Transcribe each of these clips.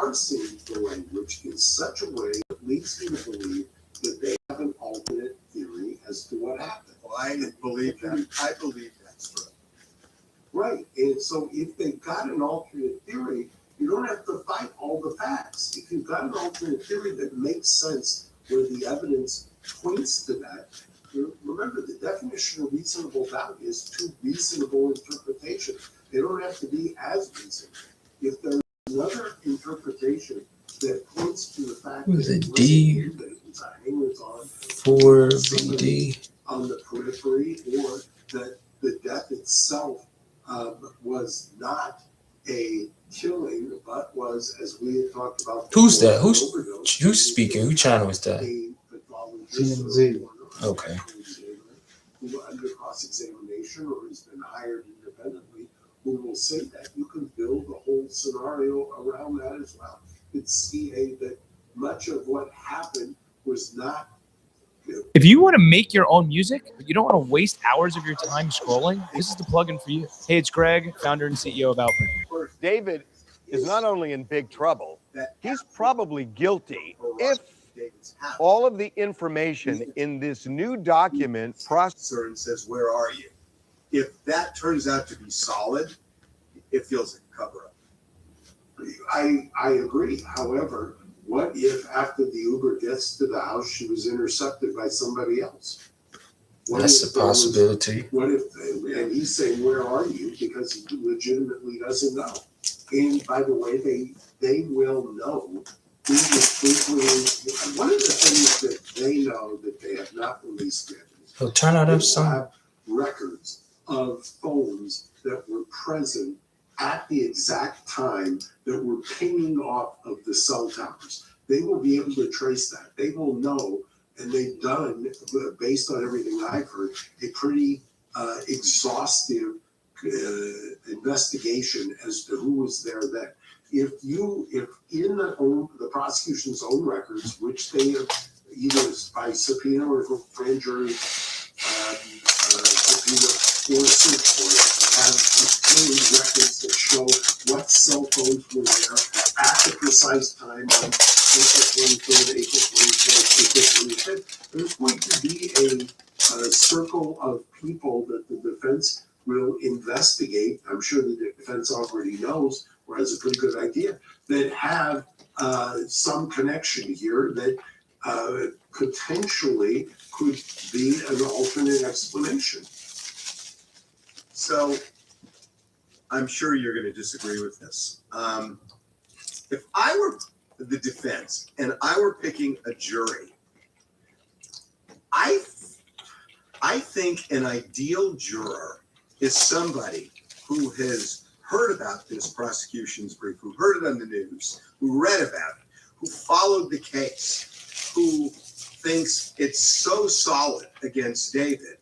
parsing the language in such a way that leads me to believe that they have an alternate theory as to what happened. Well, I believe that. I believe that's true. Right. And so if they've got an alternate theory, you don't have to fight all the facts. If you've got an alternate theory that makes sense, where the evidence points to that, remember the definition of reasonable doubt is two reasonable interpretations. They don't have to be as reasonable. If there's another interpretation that points to the fact that was it D4VD on the periphery, or that the death itself was not a killing, but was, as we had talked about. Who's that? Who's speaking? Who channel is that? TMZ. Okay. Who under cross-examination or has been hired independently, who will say that. You can build a whole scenario around that as well. It's CA that much of what happened was not. If you want to make your own music, but you don't want to waste hours of your time scrolling, this is the plugin for you. Hey, it's Greg, founder and CEO of Output. David is not only in big trouble, he's probably guilty if all of the information in this new document Processor and says, "Where are you?" If that turns out to be solid, it feels like a cover-up. I agree. However, what if after the Uber gets to the house, she was intercepted by somebody else? That's a possibility. What if, and he's saying, "Where are you?" Because he legitimately doesn't know. And by the way, they will know who was frequently. One of the things that they know that they have not released yet He'll turn out of is some. have records of phones that were present at the exact time that were pinging off of the cell towers. They will be able to trace that. They will know, and they've done, based on everything I've heard, a pretty exhaustive investigation as to who was there then. If in the prosecution's own records, which they have either by subpoena or grand jury subpoena or search warrant, have obtained records that show what cell phones were there at the precise time on April 23rd, April 24th, April 25th. There's going to be a circle of people that the defense will investigate. I'm sure the defense already knows, or has a pretty good idea, that have some connection here that potentially could be an alternate explanation. So I'm sure you're going to disagree with this. If I were the defense and I were picking a jury, I think an ideal juror is somebody who has heard about this prosecution's brief, who heard it on the news, who read about it, who followed the case, who thinks it's so solid against David,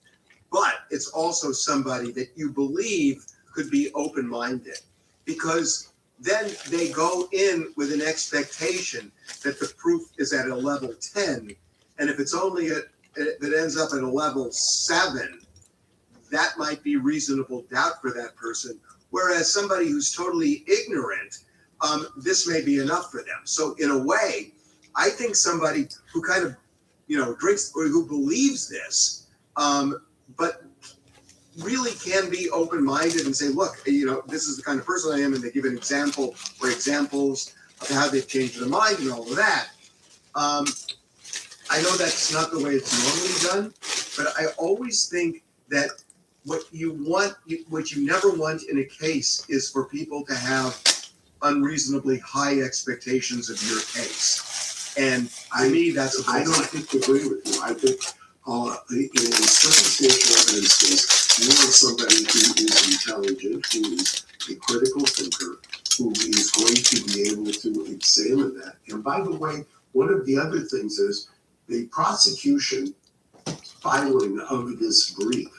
but it's also somebody that you believe could be open-minded, because then they go in with an expectation that the proof is at a level 10, and if it's only that ends up at a level 7, that might be reasonable doubt for that person. Whereas somebody who's totally ignorant, this may be enough for them. So in a way, I think somebody who kind of, drinks or who believes this, but really can be open-minded and say, look, this is the kind of person I am, and they give an example or examples of how they've changed their mind and all of that. I know that's not the way it's normally done, but I always think that what you never want in a case is for people to have unreasonably high expectations of your case. And to me, that's I don't agree with you. I think in a circumstantial evidence case, you want somebody who is intelligent, who is a critical thinker, who is going to be able to examine that. And by the way, one of the other things is the prosecution filing of this brief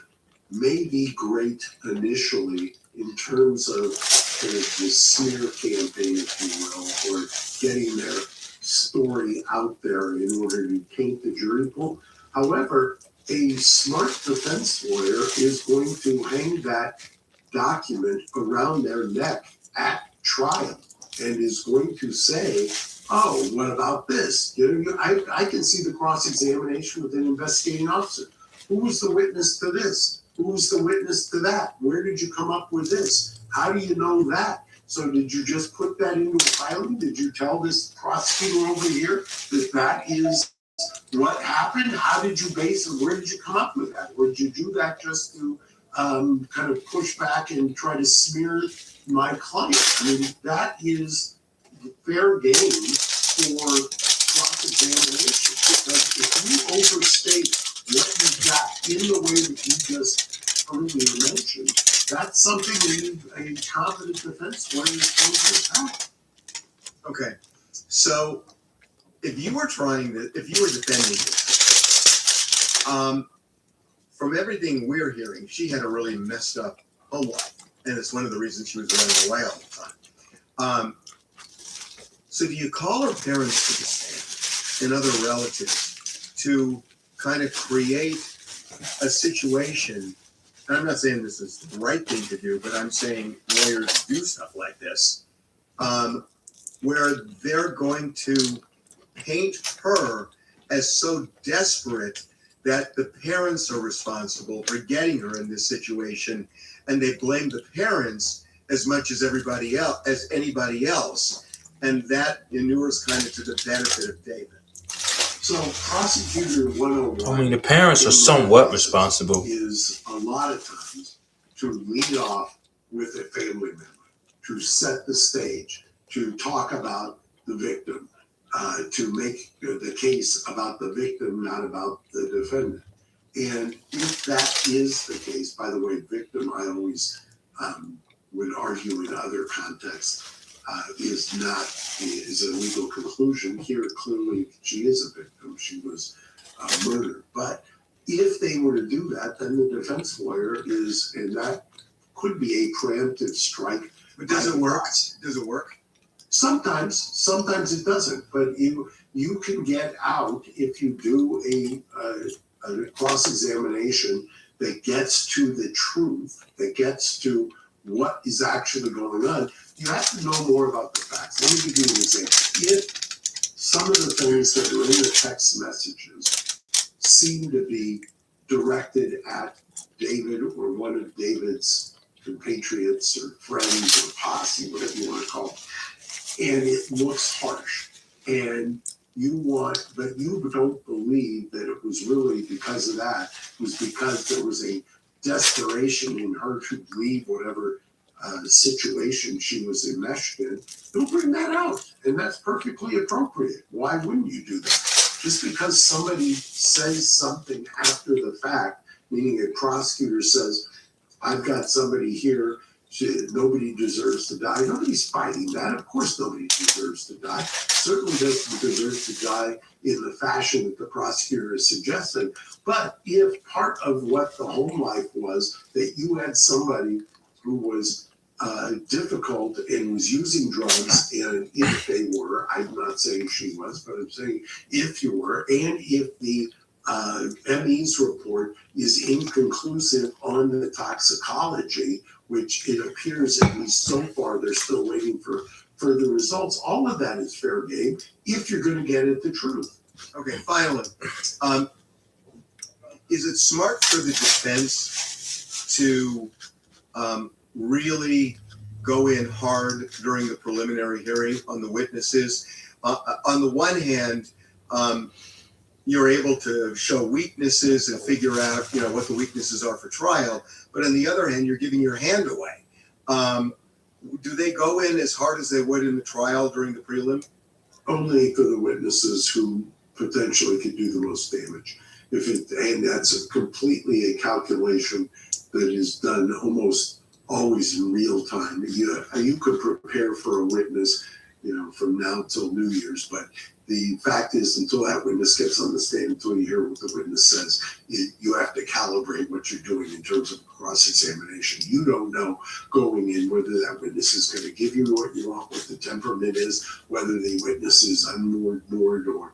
may be great initially in terms of kind of the smear campaign, if you will, or getting their story out there in order to taint the jury pool. However, a smart defense lawyer is going to hang that document around their neck at trial. and is going to say, oh, what about this? I can see the cross-examination with an investigating officer. Who was the witness to this? Who was the witness to that? Where did you come up with this? How do you know that? So did you just put that into a filing? Did you tell this prosecutor over here that that is what happened? How did you base it? Where did you come up with that? Or did you do that just to kind of push back and try to smear my client? I mean, that is fair game for cross-examination. Because if you overstate what you got in the way that you just earlier mentioned, that's something a competent defense lawyer is going to attack. Okay, so if you were defending this, from everything we're hearing, she had a really messed up home life, and it's one of the reasons she was running away all the time. So do you call her parents to the stand and other relatives to kind of create a situation? And I'm not saying this is the right thing to do, but I'm saying lawyers do stuff like this, where they're going to paint her as so desperate that the parents are responsible for getting her in this situation, and they blame the parents as much as anybody else, and that inures kind of to the benefit of David. So prosecutor 101. I mean, the parents are somewhat responsible. Is a lot of times to lead off with a family member, to set the stage, to talk about the victim, to make the case about the victim, not about the defendant. And if that is the case, by the way, victim, I always would argue in other contexts, is a legal conclusion. Here, clearly, she is a victim. She was murdered. But if they were to do that, then the defense lawyer is, and that could be a preemptive strike. But does it work? Does it work? Sometimes it doesn't. But you can get out if you do a cross-examination that gets to the truth, that gets to what is actually going on. You have to know more about the facts. Let me give you an example. If some of the things that are in the text messages seem to be directed at David or one of David's compatriots or friends or posse, whatever you want to call it, and it looks harsh, and but you don't believe that it was really because of that. It was because there was a desperation in her to leave whatever situation she was enmeshed in. Don't bring that out, and that's perfectly appropriate. Why wouldn't you do that? Just because somebody says something after the fact, meaning a prosecutor says, I've got somebody here, nobody deserves to die. Nobody's fighting that. Of course nobody deserves to die. Certainly doesn't deserve to die in the fashion that the prosecutor is suggesting. But if part of what the home life was that you had somebody who was difficult and was using drugs, and if they were, I'm not saying she was, but I'm saying if you were, and if the ME's report is inconclusive on the toxicology, which it appears at least so far they're still waiting for further results, all of that is fair game if you're going to get at the truth. Okay, finally, is it smart for the defense to really go in hard during the preliminary hearing on the witnesses? On the one hand, you're able to show weaknesses and figure out, what the weaknesses are for trial. But on the other hand, you're giving your hand away. Do they go in as hard as they would in the trial during the prelim? Only for the witnesses who potentially could do the most damage. And that's completely a calculation that is done almost always in real time. You could prepare for a witness, from now till New Year's, but the fact is, until that witness gets on the stand, until you hear what the witness says, you have to calibrate what you're doing in terms of cross-examination. You don't know going in whether that witness is going to give you what you want, what the temperament is, whether the witness is unmoored or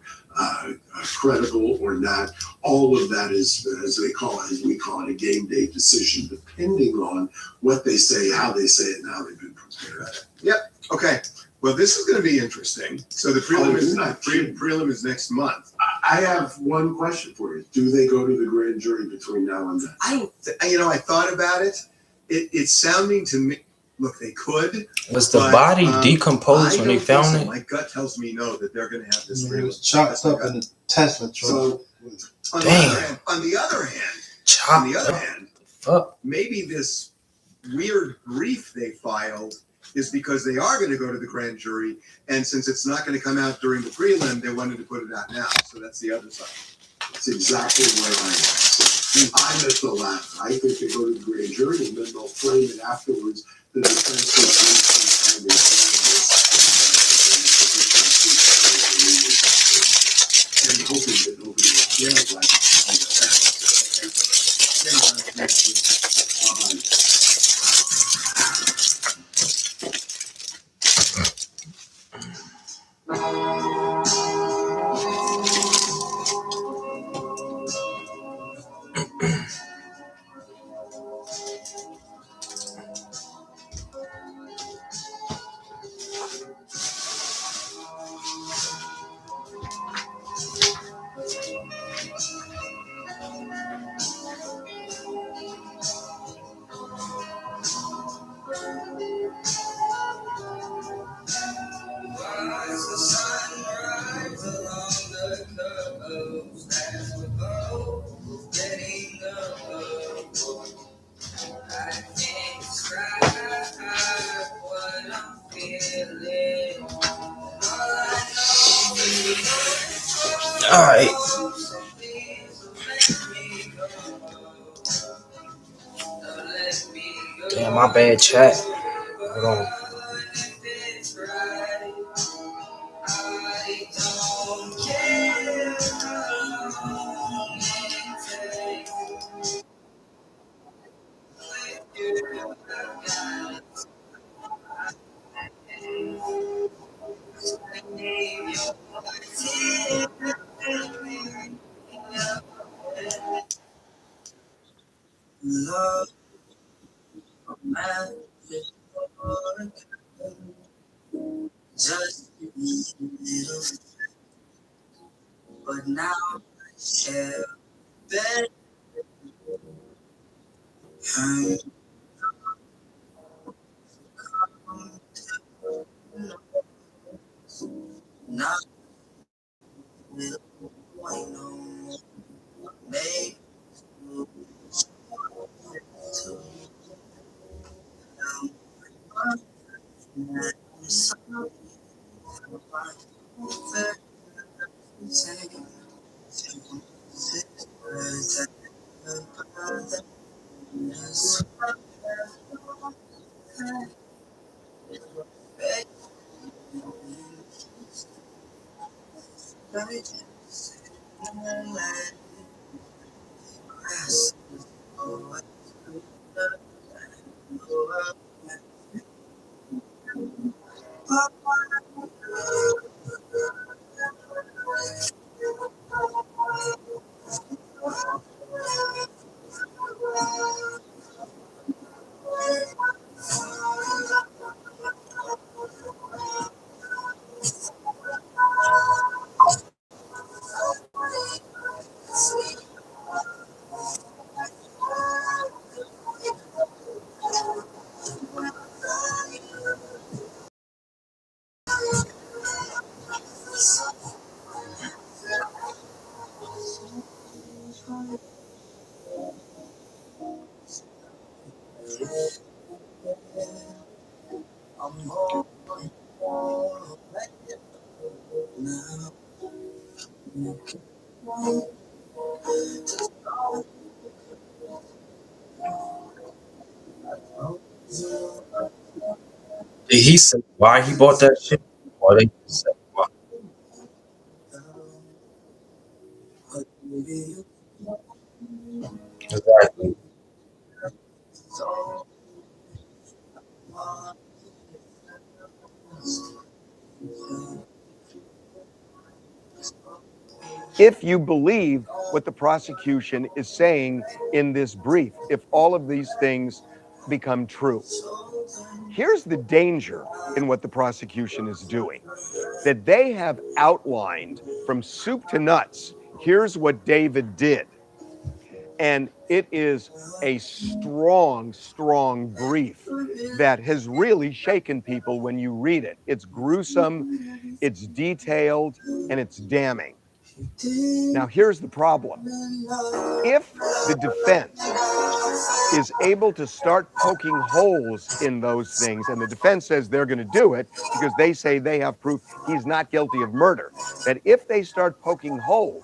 credible or not. All of that is, as we call it, a game day decision, depending on what they say, how they say it, and how they've been prepared. Yep. Okay. Well, this is going to be interesting. So the prelim is you're not kidding. prelim is next month. I have one question for you. Do they go to the grand jury between now and then? I don't. I thought about it. It's sounding to me. Look, they could. Was the But, body decomposed when they found so. it? My gut tells me no, that they're going to have this It prelim. was chopped up in the Tesla truck. So, On Damn. the other hand, Chopped up. Fuck. maybe this weird brief they filed is because they are going to go to the grand jury, and since it's not going to come out during the prelim, they wanted to put it out now. So that's the other side. it's exactly where I am. I'm at the left. I think they go to the grand jury and then they'll frame it afterwards. The defense will and hoping that nobody will care like All right. Damn, my bad, chat. Hold on. Did he say why he bought that shit? Or they just say why? Exactly. If you believe what the prosecution is saying in this brief, if all of these things become true, Here's the danger in what the prosecution is doing, that they have outlined from soup to nuts, here's what David did. And it is a strong, strong brief that has really shaken people when you read it. It's gruesome, it's detailed, and it's damning. Now, here's the problem. If the defense is able to start poking holes in those things, and the defense says they're going to do it because they say they have proof he's not guilty of murder, that if they start poking holes,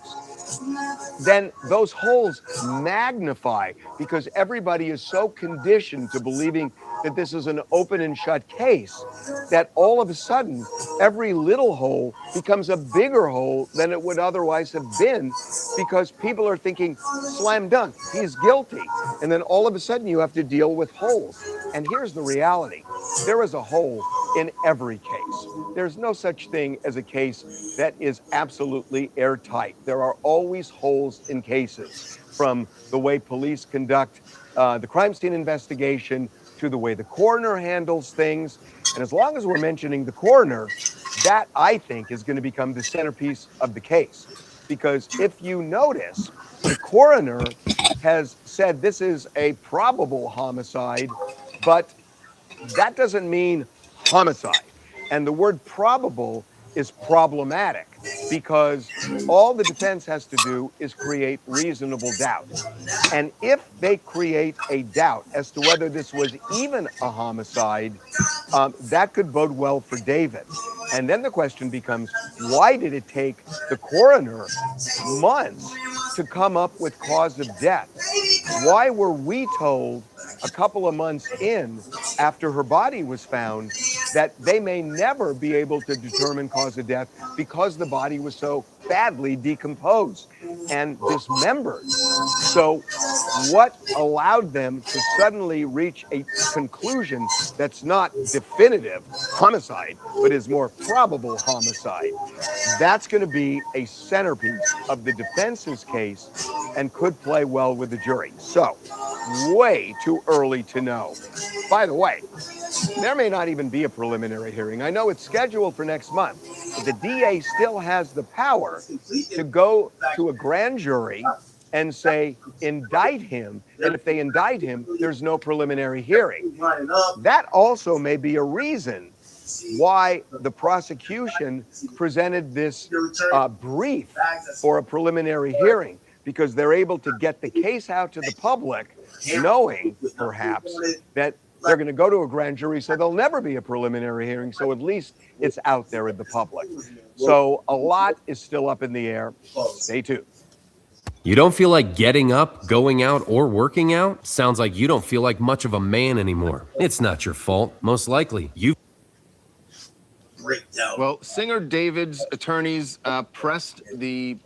then those holes magnify because everybody is so conditioned to believing that this is an open and shut case that all of a sudden every little hole becomes a bigger hole than it would otherwise have been because people are thinking slam dunk, he's guilty. And then all of a sudden you have to deal with holes. And here's the reality. There is a hole in every case. There's no such thing as a case that is absolutely airtight. There are always holes in cases, from the way police conduct the crime scene investigation to the way the coroner handles things. And as long as we're mentioning the coroner, that, I think, is going to become the centerpiece of the case. Because if you notice, the coroner has said this is a probable homicide, but that doesn't mean homicide. And the word probable is problematic because all the defense has to do is create reasonable doubt. And if they create a doubt as to whether this was even a homicide, that could bode well for David. And then the question becomes, why did it take the coroner months to come up with cause of death? Why were we told a couple of months in, after her body was found, that they may never be able to determine cause of death because the body was so badly decomposed and dismembered? So what allowed them to suddenly reach a conclusion that's not definitive homicide, but is more probable homicide? That's going to be a centerpiece of the defense's case and could play well with the jury. So, way too early to know. By the way, there may not even be a preliminary hearing. I know it's scheduled for next month, but the DA still has the power to go to a grand jury and say, indict him. And if they indict him, there's no preliminary hearing. That also may be a reason why the prosecution presented this brief for a preliminary hearing, because they're able to get the case out to the public, knowing perhaps that they're going to go to a grand jury, so there'll never be a preliminary hearing. So at least it's out there in the public. So a lot is still up in the air. Stay tuned. You don't feel like getting up, going out, or working out? Sounds like you don't feel like much of a man anymore. It's not your fault. Most likely, you. Well, Singer David's attorneys pressed the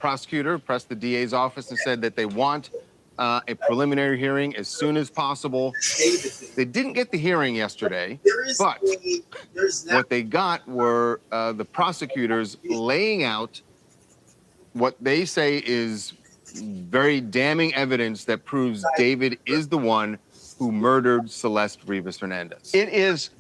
DA's office, and said that they want a preliminary hearing as soon as possible. They didn't get the hearing yesterday, but what they got were the prosecutors laying out what they say is very damning evidence that proves David is the one who murdered Celeste Rivas Hernandez. It is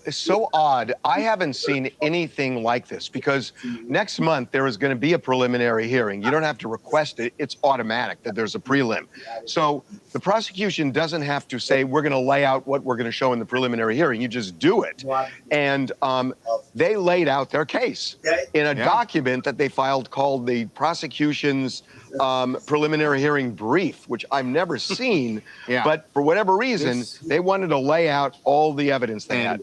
so odd. I haven't seen anything like this, because next month there is going to be a preliminary hearing. You don't have to request it. It's automatic that there's a prelim. So the prosecution doesn't have to say, we're going to lay out what we're going to show in the preliminary hearing. You just do it. And they laid out their case in a document that they filed called the prosecution's preliminary hearing brief, which I've never seen. But for whatever reason, they wanted to lay out all the evidence they had.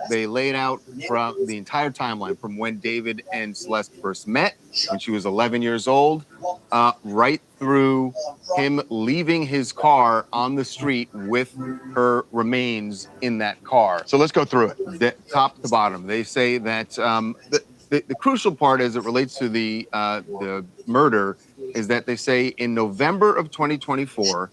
They laid out from the entire timeline from when David and Celeste first met, when she was 11 years old, right through him leaving his car on the street with her remains in that car. So let's go through it. Top to bottom. They say that the crucial part as it relates to the murder is that they say in November of 2024,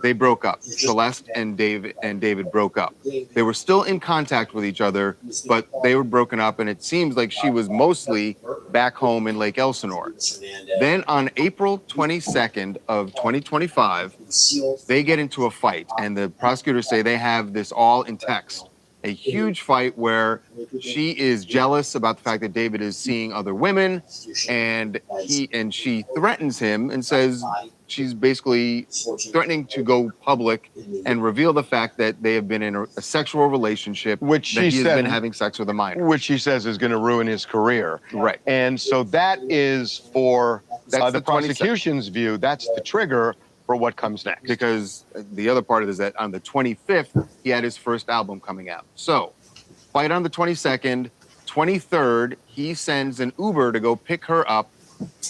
they broke up. Celeste and David broke up. They were still in contact with each other, but they were broken up, and it seems like she was mostly back home in Lake Elsinore. Then on April 22nd of 2025, they get into a fight, and the prosecutors say they have this all in text. a huge fight where she is jealous about the fact that David is seeing other women, and she threatens him and says she's basically threatening to go public and reveal the fact that they have been in a sexual relationship, which that she he said, has been having sex with a minor. which she says is going to ruin his career. Right. And so that is for That's the the 22nd. prosecution's view. That's the trigger for what comes next. Because the other part of it is that on the 25th, he had his first album coming out. So, fight on the 22nd, 23rd, he sends an Uber to go pick her up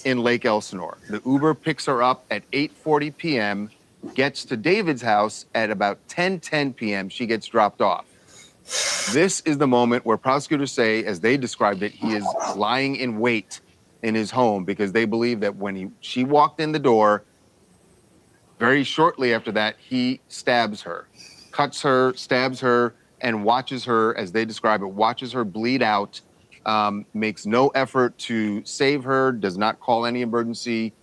in Lake Elsinore. The Uber picks her up at 8:40 p.m., gets to David's house at about 10:10 p.m. She gets dropped off. This is the moment where prosecutors say, as they described it, he is lying in wait in his home because they believe that when she walked in the door, very shortly after that, he stabs her, cuts her, stabs her, and watches her, as they describe it, watches her bleed out, makes no effort to save her, does not call any emergency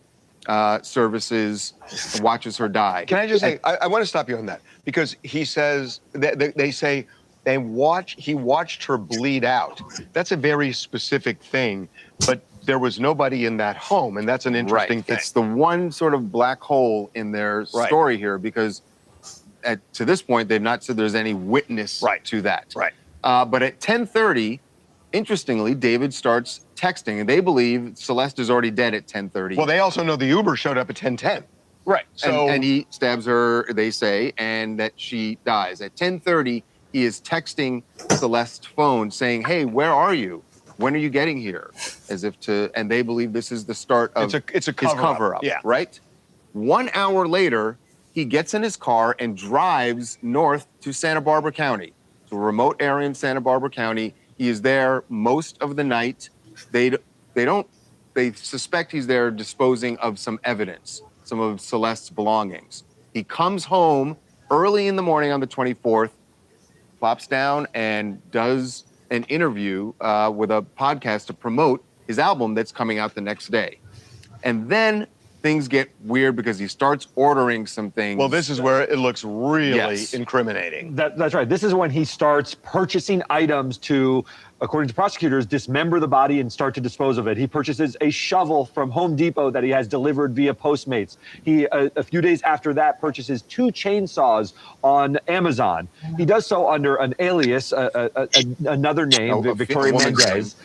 services, watches her die. Can I just say, I want to stop you on that, because he says, they say he watched her bleed out. That's a very specific thing, but there was nobody in that home, and that's an interesting thing. It's the one sort of black hole in their story here, because to this point, they've not said there's any witness to that. Right. But at 10:30, interestingly, David starts texting, and they believe Celeste is already dead at 10:30. Well, they also know the Uber showed up at 10:10. Right. So and he stabs her, they say, and that she dies. At 10:30, he is texting Celeste's phone saying, "Hey, where are you? When are you getting here?" As if to, and they believe this is the start of it's a his cover-up. Yeah. Right? 1 hour later, he gets in his car and drives north to Santa Barbara County. It's a remote area in Santa Barbara County. He is there most of the night. They suspect he's there disposing of some evidence, some of Celeste's belongings. He comes home early in the morning on the 24th, plops down and does an interview with a podcast to promote his album that's coming out the next day. And then things get weird because he starts ordering some things. Well, this is where it looks really incriminating. That's right. This is when he starts purchasing items to, according to prosecutors, dismember the body and start to dispose of it. He purchases a shovel from Home Depot that he has delivered via Postmates. He, a few days after that, purchases 2 chainsaws on Amazon. He does so under an alias, another name, Victoria Mendez.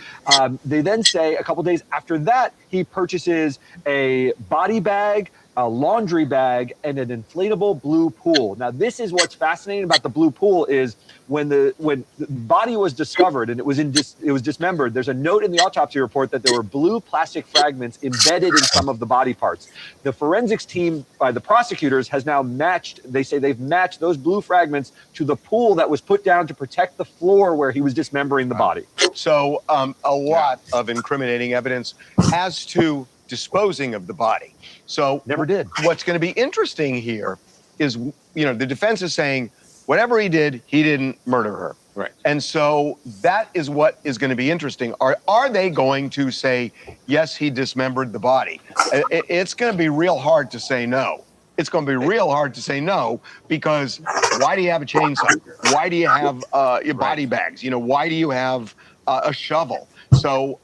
They then say a couple days after that, he purchases a body bag, a laundry bag, and an inflatable blue pool. Now, this is what's fascinating about the blue pool is when the body was discovered and it was dismembered, there's a note in the autopsy report that there were blue plastic fragments embedded in some of the body parts. The forensics team by the prosecutors has now matched, they say they've matched those blue fragments to the pool that was put down to protect the floor where he was dismembering the body. So a lot of incriminating evidence as to disposing of the body. So never did. What's going to be interesting here is, the defense is saying whatever he did, he didn't murder her. Right. And so that is what is going to be interesting. Are they going to say, yes, he dismembered the body? It's going to be real hard to say no. It's going to be real hard to say no, because why do you have a chainsaw? Why do you have your body bags? Why do you have a shovel? So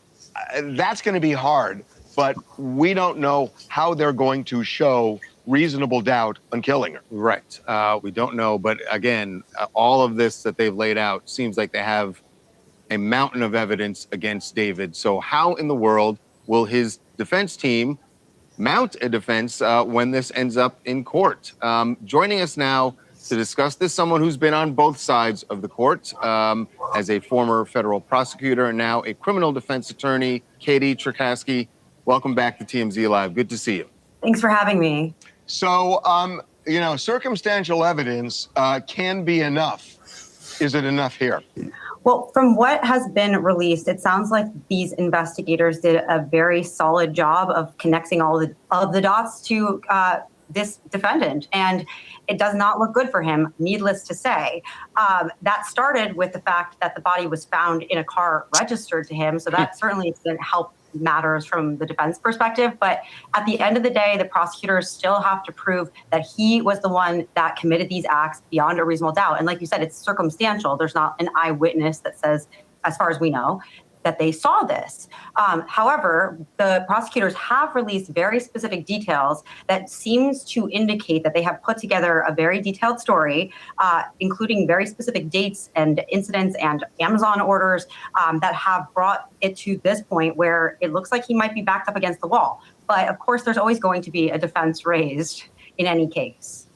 that's going to be hard, but we don't know how they're going to show reasonable doubt on killing her. Right. We don't know. But again, all of this that they've laid out seems like they have a mountain of evidence against David. So how in the world will his defense team mount a defense when this ends up in court? Joining us now to discuss this, someone who's been on both sides of the court as a former federal prosecutor and now a criminal defense attorney, Katie Cherkasky. Welcome back to TMZ Live. Good to see you. Thanks for having me. So, circumstantial evidence can be enough. Is it enough here? Well, from what has been released, it sounds like these investigators did a very solid job of connecting all of the dots to this defendant, and it does not look good for him, needless to say. That started with the fact that the body was found in a car registered to him, so that certainly didn't help matters from the defense perspective. But at the end of the day, the prosecutors still have to prove that he was the one that committed these acts beyond a reasonable doubt. And like you said, it's circumstantial. There's not an eyewitness that says, as far as we know, that they saw this. However, the prosecutors have released very specific details that seems to indicate that they have put together a very detailed story, including very specific dates and incidents and Amazon orders that have brought it to this point where it looks like he might be backed up against the wall. But of course, there's always going to be a defense raised in any case.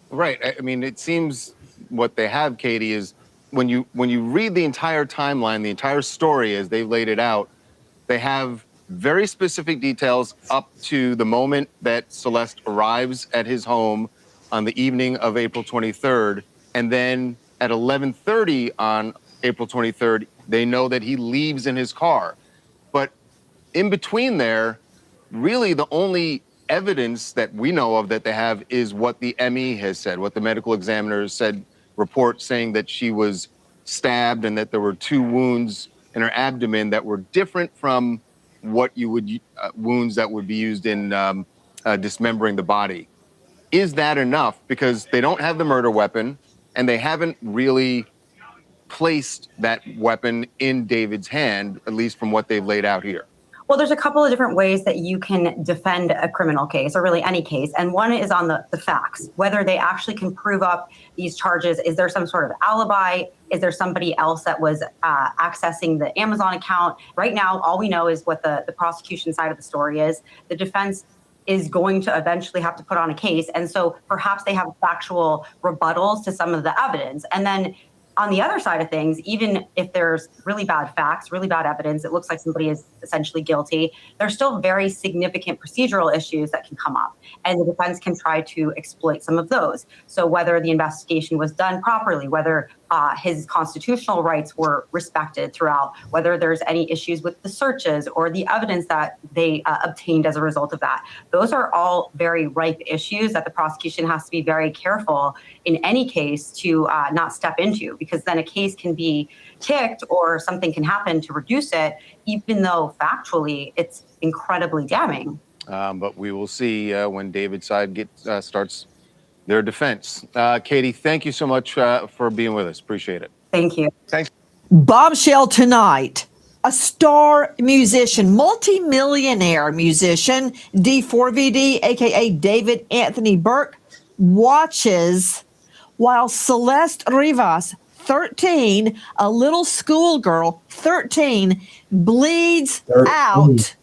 Right. I mean, it seems what they have, Katie, is when you read the entire timeline, the entire story as they've laid it out, they have very specific details up to the moment that Celeste arrives at his home on the evening of April 23rd. And then at 11:30 on April 23rd, they know that he leaves in his car. But in between there, really the only evidence that we know of that they have is what the ME has said, what the medical examiner said, report saying that she was stabbed and that there were 2 wounds in her abdomen that were different from what you would wounds that would be used in dismembering the body. Is that enough? Because they don't have the murder weapon and they haven't really placed that weapon in David's hand, at least from what they've laid out here. Well, there's a couple of different ways that you can defend a criminal case, or really any case. And one is on the facts, whether they actually can prove up these charges. Is there some sort of alibi? Is there somebody else that was accessing the Amazon account? Right now, all we know is what the prosecution side of the story is. The defense is going to eventually have to put on a case. And so perhaps they have factual rebuttals to some of the evidence. And then on the other side of things, even if there's really bad facts, really bad evidence, it looks like somebody is essentially guilty, there's still very significant procedural issues that can come up. And the defense can try to exploit some of those. So whether the investigation was done properly, whether his constitutional rights were respected throughout, whether there's any issues with the searches or the evidence that they obtained as a result of that. Those are all very ripe issues that the prosecution has to be very careful in any case to not step into, because then a case can be kicked or something can happen to reduce it, even though factually it's incredibly damning. But we will see when David's side starts their defense. Katie, thank you so much for being with us. Appreciate it. Thank you. Thanks. Bombshell tonight. A star musician, multi-millionaire musician, D4VD, aka David Anthony Burke, watches while Celeste Rivas, 13, a little schoolgirl, 13, bleeds out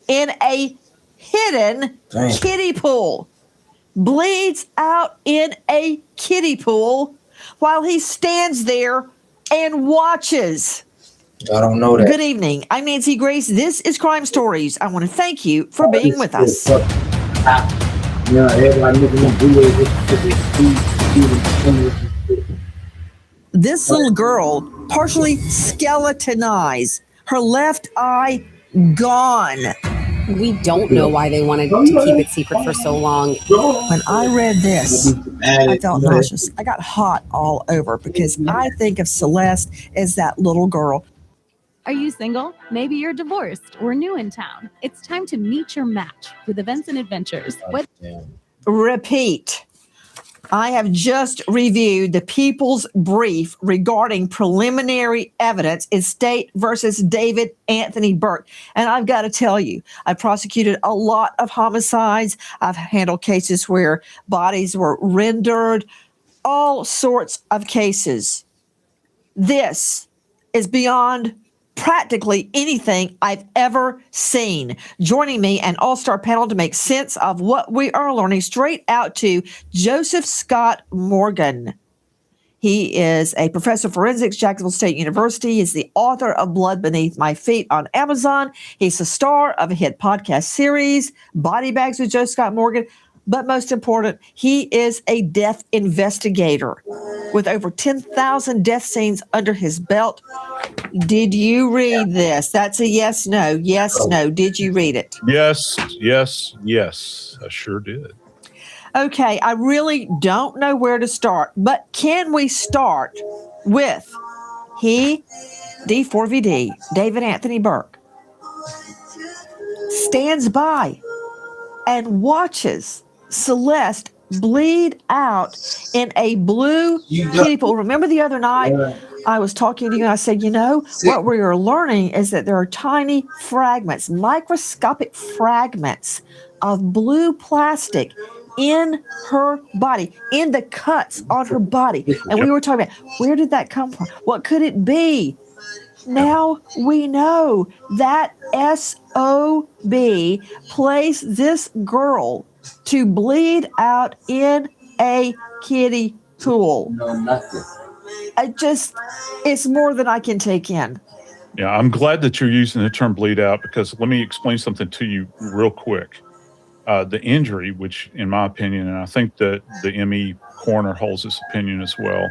in a hidden kiddie pool. Bleeds out in a kiddie pool while he stands there and watches. I don't know that. Good evening. I'm Nancy Grace. This is Crime Stories. I want to thank you for being with us. This little girl partially skeletonized. Her left eye gone. We don't know why they wanted to keep it secret for so long. When I read this, I felt nauseous. I got hot all over because I think of Celeste as that little girl. Are you single? Maybe you're divorced or new in town. It's time to meet your match with Events and Adventures. Repeat. I have just reviewed the People's Brief regarding preliminary evidence in State versus David Anthony Burke. And I've got to tell you, I prosecuted a lot of homicides. I've handled cases where bodies were rendered, all sorts of cases. This is beyond practically anything I've ever seen. Joining me, an all-star panel to make sense of what we are learning, straight out to Joseph Scott Morgan. He is a professor of forensics, Jacksonville State University. He's the author of Blood Beneath My Feet on Amazon. He's the star of a hit podcast series, Body Bags with Joe Scott Morgan. But most important, he is a death investigator with over 10,000 death scenes under his belt. did you read this? That's a yes, no. Yes, no. Did you read it? Yes, yes, yes. I sure did. Okay, I really don't know where to start, but can we start with he, D4VD, David Anthony Burke, stands by and watches Celeste bleed out in a blue kiddie pool. Remember the other night I was talking to you and I said, what we are learning is that there are tiny fragments, microscopic fragments of blue plastic in her body, in the cuts on her body. And we were talking about, where did that come from? What could it be? Now we know that SOB placed this girl to bleed out in a kiddie pool. No, nothing. It's more than I can take in. Yeah, I'm glad that you're using the term bleed out, because let me explain something to you real quick. The injury, which in my opinion, and I think that the ME coroner holds this opinion as well,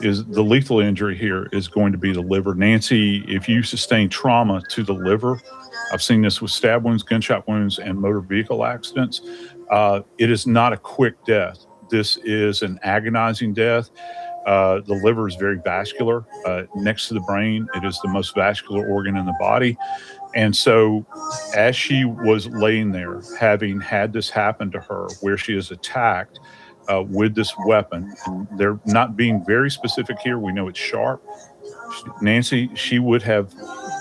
is the lethal injury here is going to be the liver. Nancy, if you sustain trauma to the liver, I've seen this with stab wounds, gunshot wounds, and motor vehicle accidents. It is not a quick death. This is an agonizing death. The liver is very vascular. Next to the brain, it is the most vascular organ in the body. And so as she was laying there, having had this happen to her, where she is attacked with this weapon, and they're not being very specific here. We know it's sharp. Nancy, she would have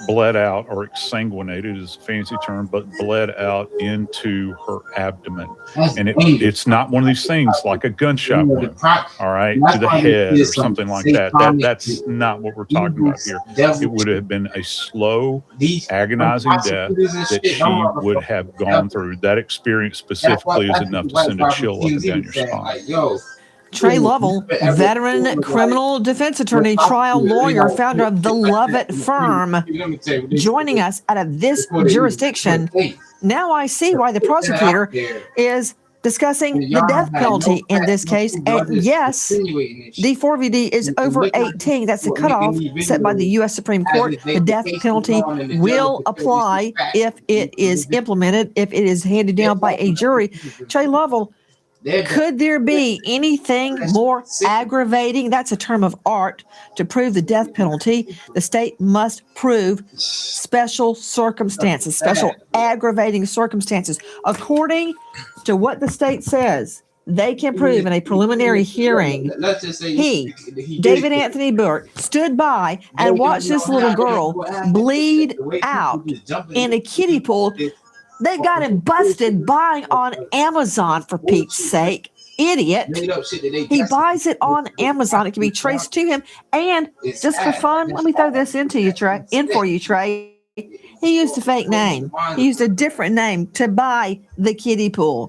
bled out, or exsanguinated is a fancy term, but bled out into her abdomen. And it's not one of these things like a gunshot wound, all right, to the head or something like that. That's not what we're talking about here. It would have been a slow, agonizing death that she would have gone through. That experience specifically is enough to send a chill up and down your spine. Trey Lovell, veteran criminal defense attorney, trial lawyer, founder of the Lovett firm, joining us out of this jurisdiction. Now I see why the prosecutor is discussing the death penalty in this case. And yes, D4VD is over 18. That's the cutoff set by the U.S. Supreme Court. The death penalty will apply if it is implemented, if it is handed down by a jury. Trey Lovell, could there be anything more aggravating? That's a term of art. To prove the death penalty, the state must prove special circumstances, special aggravating circumstances. According to what the state says, they can prove in a preliminary hearing, he, David Anthony Burke, stood by and watched this little girl bleed out in a kiddie pool. They got him busted buying on Amazon, for Pete's sake. Idiot. He buys it on Amazon. It can be traced to him. And just for fun, let me throw this in for you, Trey. He used a fake name. He used a different name to buy the kiddie pool.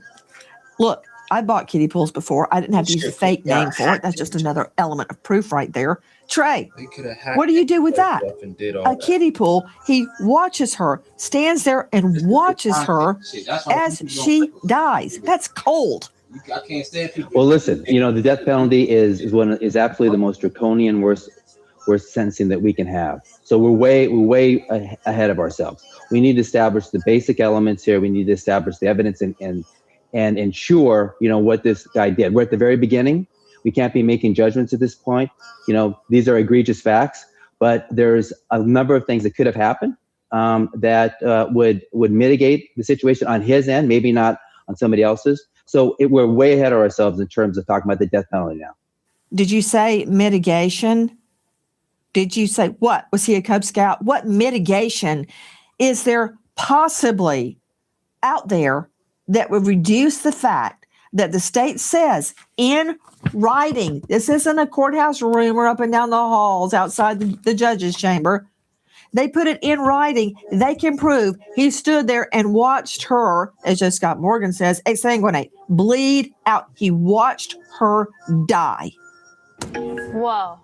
Look, I bought kiddie pools before. I didn't have to use a fake name for it. That's just another element of proof right there. Trey, what do you do with that? A kiddie pool. He watches her, stands there and watches her as she dies. That's cold. Well, listen, the death penalty is absolutely the most draconian, worst sentencing that we can have. So we're way ahead of ourselves. We need to establish the basic elements here. We need to establish the evidence and ensure, what this guy did. We're at the very beginning. We can't be making judgments at this point. These are egregious facts, but there's a number of things that could have happened that would mitigate the situation on his end, maybe not on somebody else's. So we're way ahead of ourselves in terms of talking about the death penalty now. Did you say mitigation? Did you say what? Was he a Cub Scout? What mitigation is there possibly out there that would reduce the fact that the state says in writing, this isn't a courthouse room or up and down the halls outside the judge's chamber. They put it in writing. They can prove he stood there and watched her, as Joe Scott Morgan says, exsanguinate, bleed out. He watched her die. Whoa.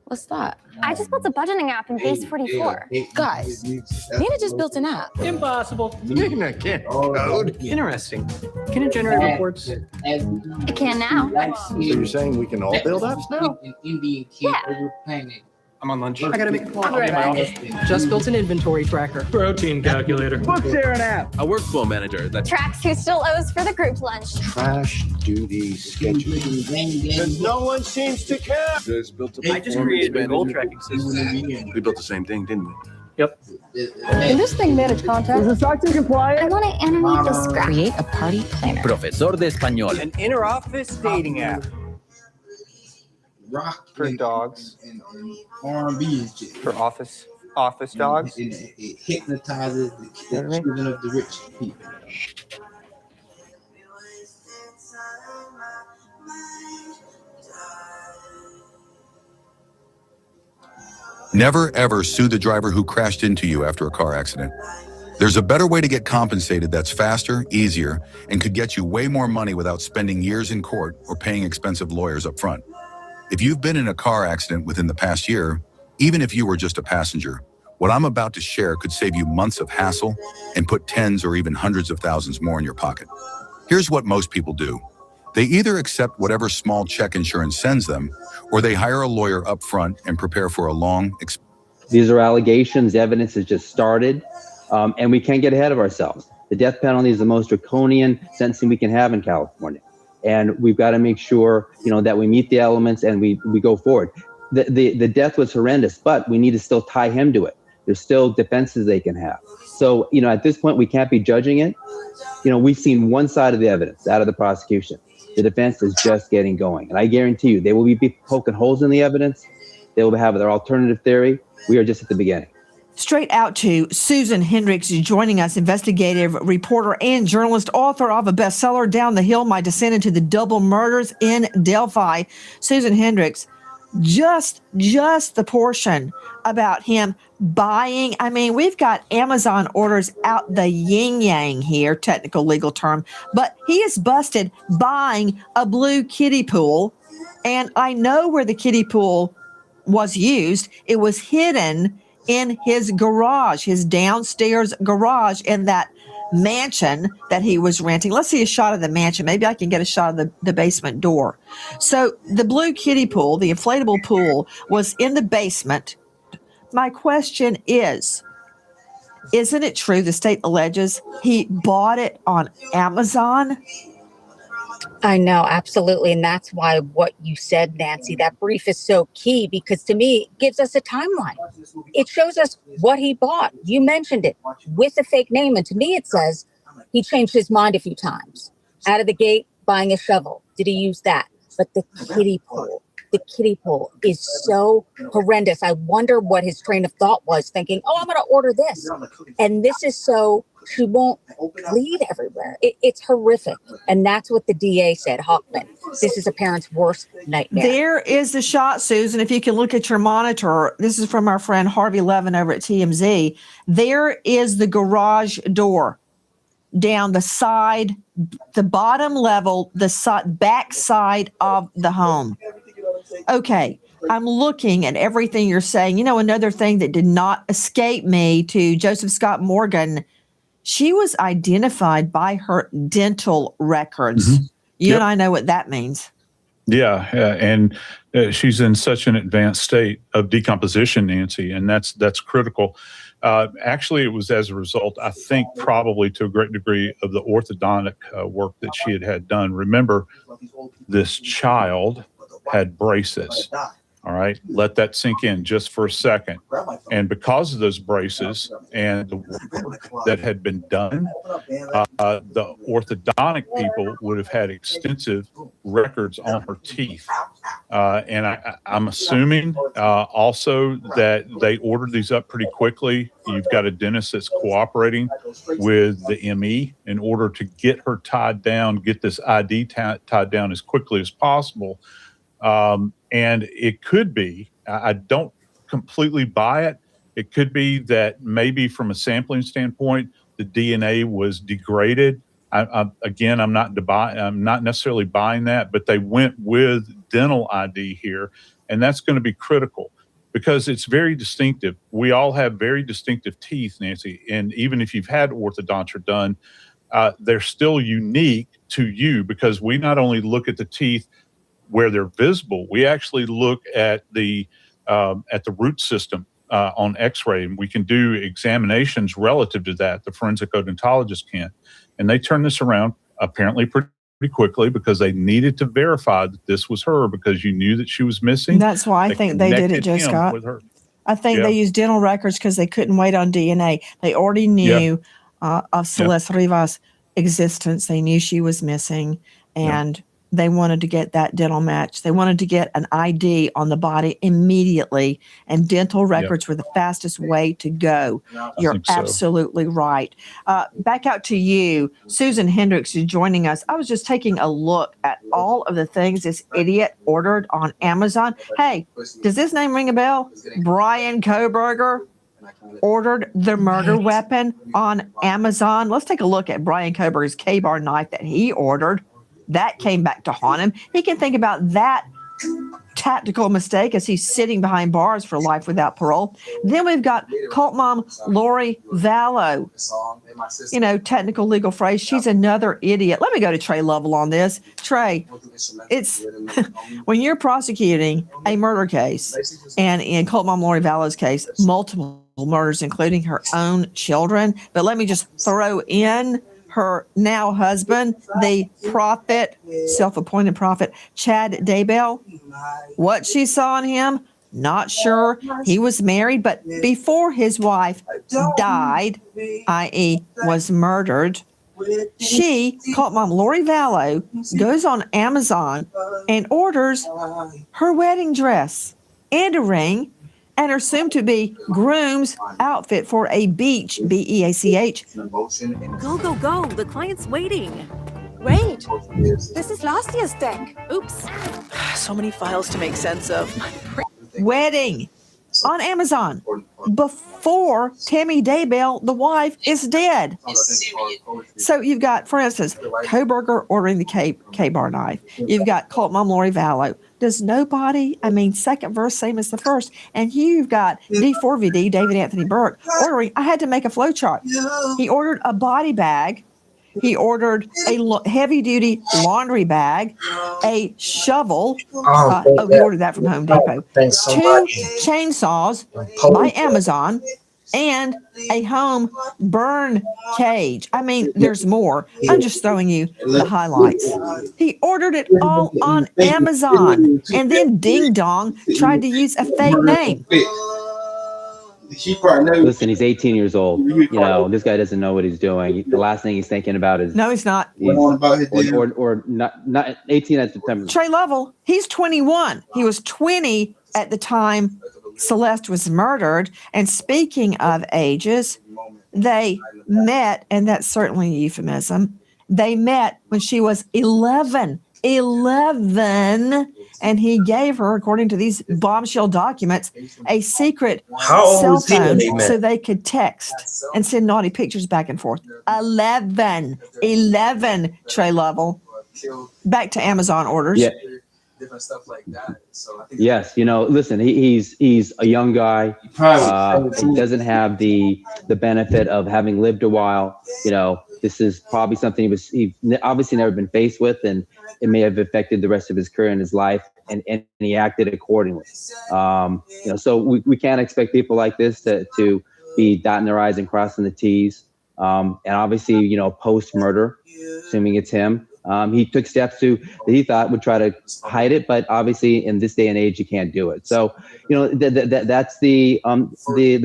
What's that? I just built a budgeting app in Base 44. Guys, Nina just built an app. Impossible. Nina can't code. Interesting. Can it generate reports? It can now. So you're saying we can all build apps now? Yeah. I'm on lunch. I gotta make a call. I'll be in my office. Just built an inventory tracker. Protein calculator. Book sharing app. A workflow manager that Tracks who still owes for the group lunch. Trash duty scheduling. Because no one seems to care. I just created a goal tracking system. we built the same thing, didn't we? Yep. Can this thing manage content? Is the SOC compliant? I want to animate this graph. Create a party planner. Profesor de español. An inter-office dating app. Rock For dogs. and R&B and shit. For office dogs. And it hypnotizes the children of the rich people. Never ever sue the driver who crashed into you after a car accident. There's a better way to get compensated that's faster, easier, and could get you way more money without spending years in court or paying expensive lawyers up front. If you've been in a car accident within the past year, even if you were just a passenger, what I'm about to share could save you months of hassle and put tens or even hundreds of thousands more in your pocket. Here's what most people do. They either accept whatever small check insurance sends them, or they hire a lawyer up front and prepare for a long. These are allegations, evidence has just started, and we can't get ahead of ourselves. The death penalty is the most draconian sentencing we can have in California. And we've got to make sure, that we meet the elements and we go forward. The death was horrendous, but we need to still tie him to it. There's still defenses they can have. So, at this point, we can't be judging it. We've seen one side of the evidence out of the prosecution. The defense is just getting going. And I guarantee you, they will be poking holes in the evidence. They will have their alternative theory. We are just at the beginning. Straight out to Susan Hendricks, joining us, investigative reporter and journalist, author of a bestseller, Down the Hill, My Descent into the Double Murders in Delphi. Susan Hendricks, just the portion about him buying. I mean, we've got Amazon orders out the yin-yang here, technical legal term, but he is busted buying a blue kiddie pool. And I know where the kiddie pool was used. It was hidden in his garage, his downstairs garage in that mansion that he was renting. Let's see a shot of the mansion. Maybe I can get a shot of the basement door. So the blue kiddie pool, the inflatable pool, was in the basement. My question is, isn't it true the state alleges he bought it on Amazon? I know, absolutely. And that's why what you said, Nancy, that brief is so key, because to me, it gives us a timeline. It shows us what he bought. You mentioned it with a fake name. And to me, it says he changed his mind a few times. Out of the gate, buying a shovel. Did he use that? But the kiddie pool is so horrendous. I wonder what his train of thought was, thinking, I'm going to order this. And this is so she won't bleed everywhere. It's horrific. And that's what the DA said, Hoffman. This is a parent's worst nightmare. There is the shot, Susan. If you can look at your monitor, this is from our friend Harvey Levin over at TMZ. There is the garage door down the side, the bottom level, the back side of the home. Okay, I'm looking at everything you're saying. Another thing that did not escape me to Joseph Scott Morgan, she was identified by her dental records. Mm-hmm. You and I know what that means. Yeah, and she's in such an advanced state of decomposition, Nancy, and that's critical. Actually, it was as a result, I think, probably to a great degree of the orthodontic work that she had done. Remember, this child had braces. All right, let that sink in just for a second. And because of those braces and the work that had been done, the orthodontic people would have had extensive records on her teeth. And I'm assuming also that they ordered these up pretty quickly. You've got a dentist that's cooperating with the ME in order to get her tied down, get this ID tied down as quickly as possible. And it could be, I don't completely buy it. It could be that maybe from a sampling standpoint, the DNA was degraded. I'm not necessarily buying that, but they went with dental ID here, and that's going to be critical because it's very distinctive. We all have very distinctive teeth, Nancy, and even if you've had orthodontia done, they're still unique to you because we not only look at the teeth where they're visible, we actually look at the at the root system on X-ray, and we can do examinations relative to that. The forensic odontologist can, and they turn this around apparently pretty quickly because they needed to verify that this was her because you knew that she was missing. That's why I think they did it, Joe Scott. I think they used dental records because they couldn't wait on DNA. They already knew of Celeste Rivas' existence. They knew she was missing, and they wanted to get that dental match. They wanted to get an ID on the body immediately, and dental records were the fastest way to go. You're absolutely right. Back out to you. Susan Hendricks is joining us. I was just taking a look at all of the things this idiot ordered on Amazon. Hey, does this name ring a bell? Brian Koberger ordered the murder weapon on Amazon. Let's take a look at Brian Koberger's K-bar knife that he ordered. That came back to haunt him. He can think about that tactical mistake as he's sitting behind bars for life without parole. Then we've got cult mom Lori Vallow. You know, technical legal phrase. She's another idiot. Let me go to Trey Lovell on this. Trey, it's when you're prosecuting a murder case, and in cult mom Lori Vallow's case, multiple murders, including her own children. But let me just throw in her now husband, the prophet, self-appointed prophet, Chad Daybell. What she saw in him, not sure. He was married, but before his wife died, i.e. was murdered, she, cult mom Lori Vallow, goes on Amazon and orders her wedding dress and a ring and her soon-to-be groom's outfit for a beach, B-E-A-C-H. Go, go, go. The client's waiting. Wait, this is last year's deck. Oops. So many files to make sense of. Wedding on Amazon before Tammy Daybell, the wife, is dead. So you've got, for instance, Koberger ordering the K-bar knife. You've got cult mom Lori Vallow. Does nobody, I mean, second verse, same as the first. And you've got D4VD, David Anthony Burke, ordering, I had to make a flow chart. He ordered a body bag. He ordered a heavy-duty laundry bag, a shovel. He ordered that from Home Depot. 2 chainsaws by Amazon, and a home burn cage. I mean, there's more. I'm just throwing you the highlights. He ordered it all on Amazon, and then Ding Dong tried to use a fake name. Listen, he's 18 years old. You know, this guy doesn't know what he's doing. The last thing he's thinking about is no, he's not. Or not 18 at the time. Trey Lovell, he's 21. He was 20 at the time Celeste was murdered. And speaking of ages, they met, and that's certainly a euphemism. They met when she was 11. 11, and he gave her, according to these bombshell documents, a secret cell phone so they could text and send naughty pictures back and forth. 11, Trey Lovell. Back to Amazon orders. Yeah. Different stuff like that. So I think yes, you know, listen, he's a young guy. He doesn't have the benefit of having lived a while. You know, this is probably something he's obviously never been faced with, and it may have affected the rest of his career and his life, and he acted accordingly. You know, so we can't expect people like this to be dotting their I's and crossing the T's. And obviously, you know, post murder, assuming it's him, he took steps that he thought would try to hide it, but obviously in this day and age, you can't do it. So, you know, that's the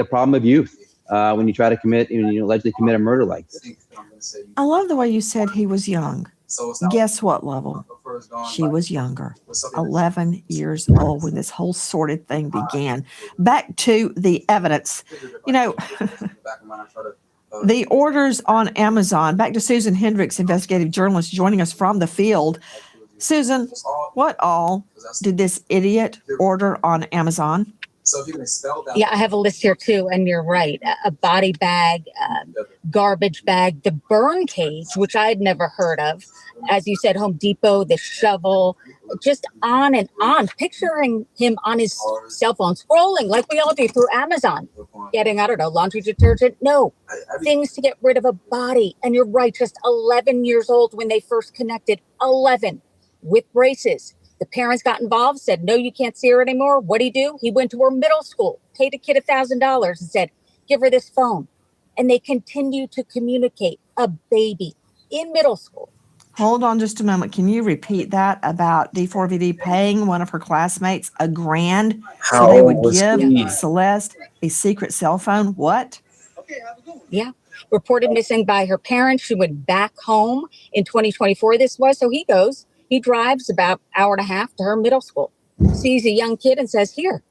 problem of youth when you try to allegedly commit a murder like this. I love the way you said he was young. Guess what, Lovell? She was younger, 11 years old when this whole sordid thing began. Back to the evidence. You know, the orders on Amazon. Back to Susan Hendricks, investigative journalist, joining us from the field. Susan, what all did this idiot order on Amazon? So if you can spell that. Yeah, I have a list here too, and you're right. A body bag, garbage bag, the burn cage, which I had never heard of. As you said, Home Depot, the shovel, just on and on. Picturing him on his cell phone, scrolling like we all do through Amazon, getting, I don't know, laundry detergent. No, things to get rid of a body. And you're right, just 11 years old when they first connected. 11 with braces. The parents got involved, said, no, you can't see her anymore. What'd he do? He went to her middle school, paid a kid $1,000 and said, give her this phone. And they continue to communicate. A baby in middle school. Hold on just a moment. Can you repeat that about D4VD paying one of her classmates $1,000 so they would give Celeste a secret cell phone? What? Yeah. Reported missing by her parents. She went back home in 2024. This was. So he goes, he drives about an hour and a half to her middle school, sees a young kid and says, here's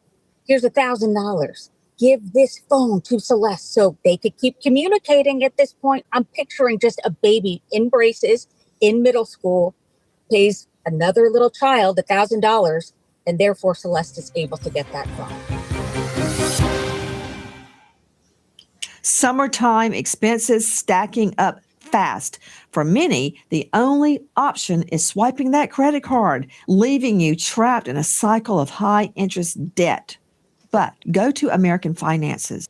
$1,000. Give this phone to Celeste so they could keep communicating at this point. I'm picturing just a baby in braces in middle school, pays another little child $1,000, and therefore Celeste is able to get that phone. Summertime expenses stacking up fast. For many, the only option is swiping that credit card, leaving you trapped in a cycle of high interest debt. But go to American Finances.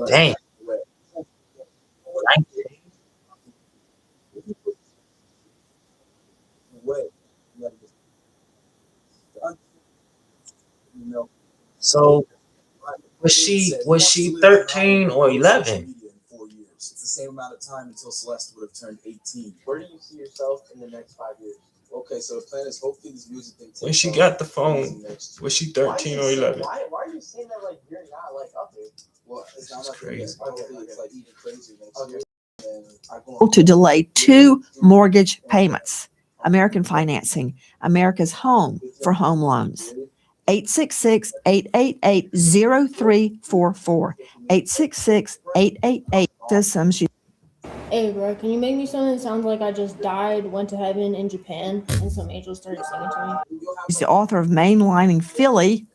Dang. So was she 13 or 11? It's the same amount of time until Celeste would have turned 18. Where do you see yourself in the next 5 years? Okay, so the plan is hopefully this music thing. When she got the phone, was she 13 or 11? Why are you saying that like you're not like up there? Well, it's not crazy. It's like even crazier next year. To delay 2 mortgage payments. American Financing, America's home for home loans. 866-888-0344. 866-888. Hey, bro, can you make me something that sounds like I just died, went to heaven in Japan, and some angels started singing to me? He's the author of Mainlining Philly,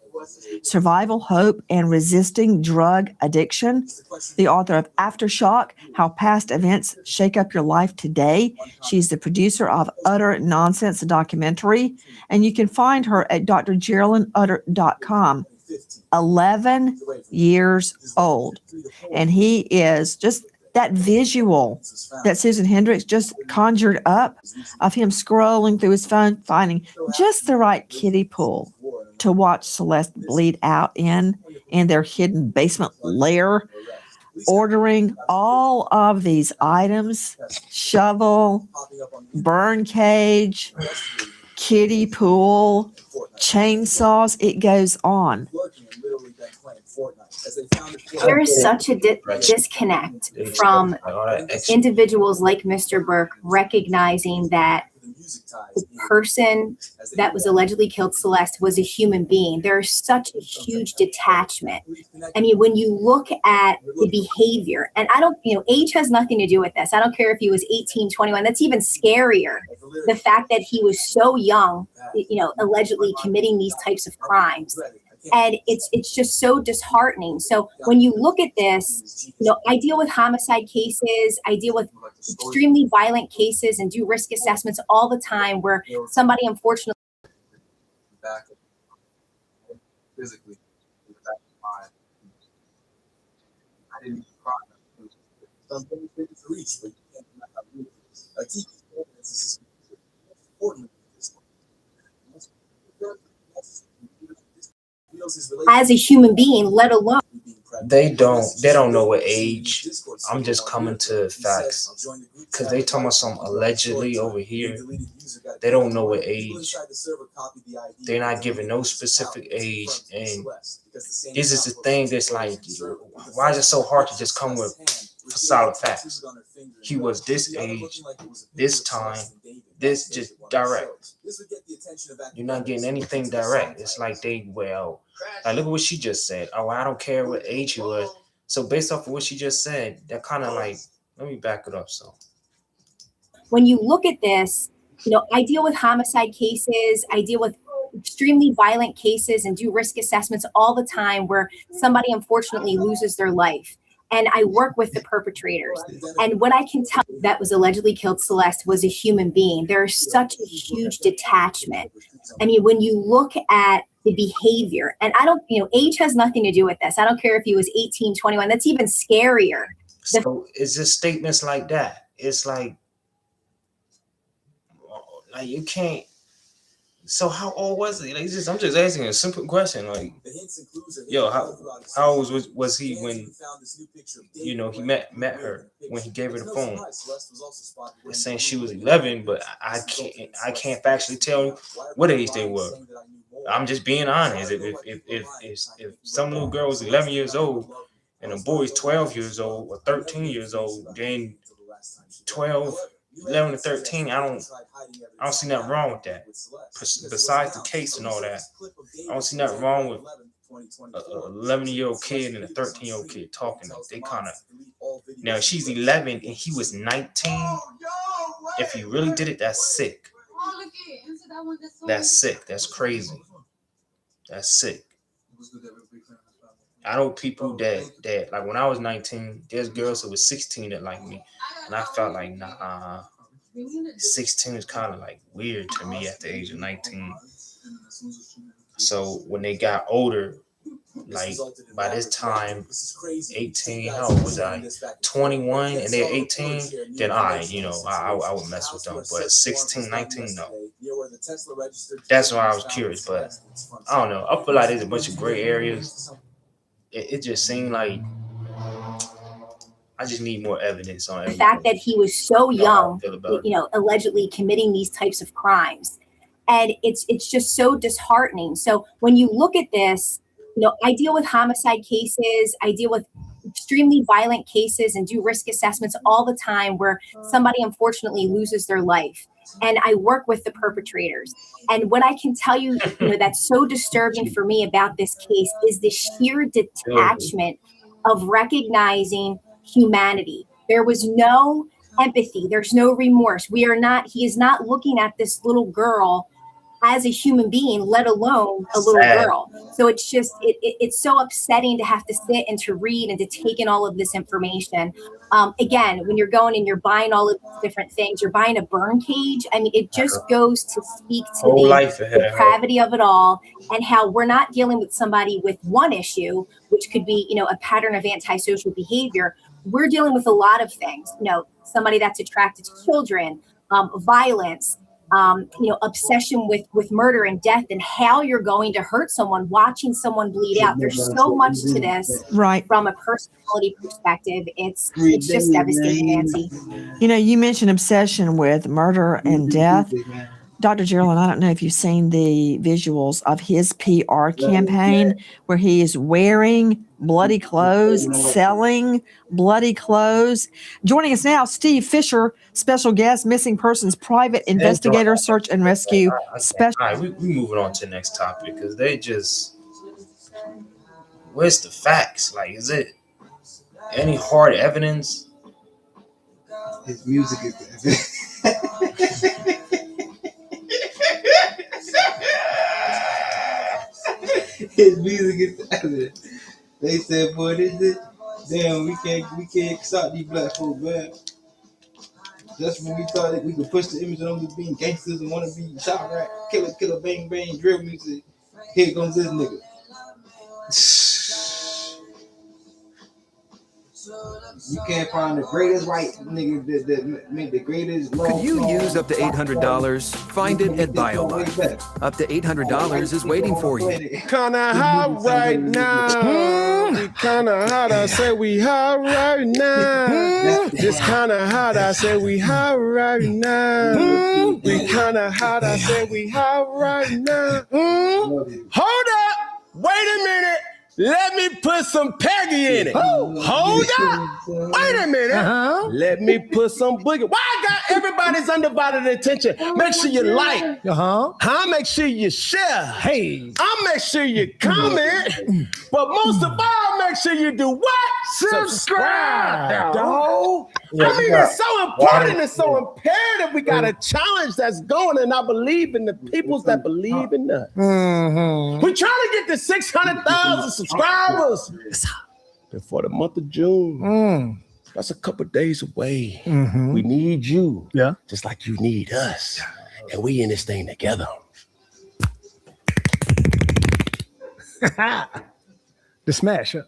Survival, Hope, and Resisting Drug Addiction. The author of Aftershock, How Past Events Shake Up Your Life Today. She's the producer of Utter Nonsense, a documentary. And you can find her at drgeraldynutter.com. 11 years old. And he is just that visual that Susan Hendricks just conjured up of him scrolling through his phone, finding just the right kiddie pool to watch Celeste bleed out in their hidden basement lair, ordering all of these items: shovel, burn cage, kiddie pool, chainsaws. It goes on. There is such a disconnect from individuals like Mr. Burke recognizing that the person that was allegedly killed Celeste was a human being. There is such a huge detachment. I mean, when you look at the behavior, and I don't, age has nothing to do with this. I don't care if he was 18, 21. That's even scarier. The fact that he was so young, allegedly committing these types of crimes. And it's just so disheartening. So when you look at this, I deal with homicide cases, I deal with extremely violent cases and do risk assessments all the time where somebody unfortunately physically I didn't cry. Some things to reach, but you can't like this is important. as a human being, let alone. They don't know what age. I'm just coming to facts because they talking about some allegedly over here. They don't know what age. They're not giving no specific age, and this is the thing that's like, why is it so hard to just come with solid facts? He was this age, this time, this just direct. You're not getting anything direct. It's like like look at what she just said. Oh, I don't care what age he was. So based off of what she just said, that kind of like, let me back it up. So when you look at this, I deal with homicide cases, I deal with extremely violent cases and do risk assessments all the time where somebody unfortunately loses their life. And I work with the perpetrators. And what I can tell you that was allegedly killed Celeste was a human being. There's such a huge detachment. I mean, when you look at the behavior, and I don't, age has nothing to do with this. I don't care if he was 18, 21. That's even scarier. So it's just statements like that. It's like you can't. So how old was he? Like, I'm just asking a simple question. Like, yo, how old was he when he met her, when he gave her the phone? They're saying she was 11, but I can't factually tell you what age they were. I'm just being honest. If some little girl was 11 years old and a boy is 12 years old or 13 years old, then 11 to 13, I don't see nothing wrong with that. Besides the case and all that, I don't see nothing wrong with an 11-year-old kid and a 13-year-old kid talking. Like, they kind of, now she's 11 and he was 19. If he really did it, that's sick. That's sick. That's crazy. That's sick. I know people that like when I was 19, there's girls who was 16 that like me, and I felt like, nah, 16 is kind of like weird to me at the age of 19. So when they got older, like by this time, 18, how old was I? 21, and they're 18, then I would mess with them. But 16, 19, no. That's why I was curious, but I don't know. I feel like there's a bunch of gray areas. It just seemed like I just need more evidence on the fact that he was so young, allegedly committing these types of crimes. And it's just so disheartening. So when you look at this, I deal with homicide cases, I deal with extremely violent cases and do risk assessments all the time where somebody unfortunately loses their life. And I work with the perpetrators. And what I can tell you, that's so disturbing for me about this case is the sheer detachment of recognizing humanity. There was no empathy. There's no remorse. He is not looking at this little girl as a human being, let alone a little girl. So it's just, it's so upsetting to have to sit and to read and to take in all of this information. Again, when you're going and you're buying all of these different things, you're buying a burn cage. I mean, it just goes to speak to the depravity of it all and how we're not dealing with somebody with one issue, which could be, a pattern of antisocial behavior. We're dealing with a lot of things, somebody that's attracted to children, violence, obsession with murder and death, and how you're going to hurt someone, watching someone bleed out. There's so much to this, right? From a personality perspective, it's just devastating, Nancy. You mentioned obsession with murder and death. Dr. Geraldine, I don't know if you've seen the visuals of his PR campaign where he is wearing bloody clothes, selling bloody clothes. Joining us now, Steve Fisher, special guest, missing persons private investigator, search and rescue special. All right, we moving on to the next topic because they just, where's the facts? Like, is it any hard evidence? His music is his music is evidence. They said, boy, this is damn, we can't stop these black folks, man. Just when we thought that we could push the image of them as being gangsters and want to be shot right, killer, bang, bang, drill music, here comes this nigga. You can't find the greatest white nigga that make the greatest law. Could you use up to $800? Find it at BioLife. Up to $800 is waiting for you. Kinda hot right now. We kinda hot, I say we hot right now. Just kinda hot, I say we hot right now. We kinda hot, I say we hot right now. Hold up! Wait a minute! Let me put some Peggy in it. Hold up. Wait a minute. Let me put some boogie. Why I got everybody's undivided attention? Make sure you like. Make sure you share. Hey. I'll make sure you comment. But most of all, make sure you do what? Subscribe, dog. I mean, it's so important, it's so imperative. We got a challenge that's going, and I believe in the peoples that believe in us. We're trying to get to 600,000 subscribers before the month of June. That's a couple days away. We need you, just like you need us, and we in this thing together. The smash up.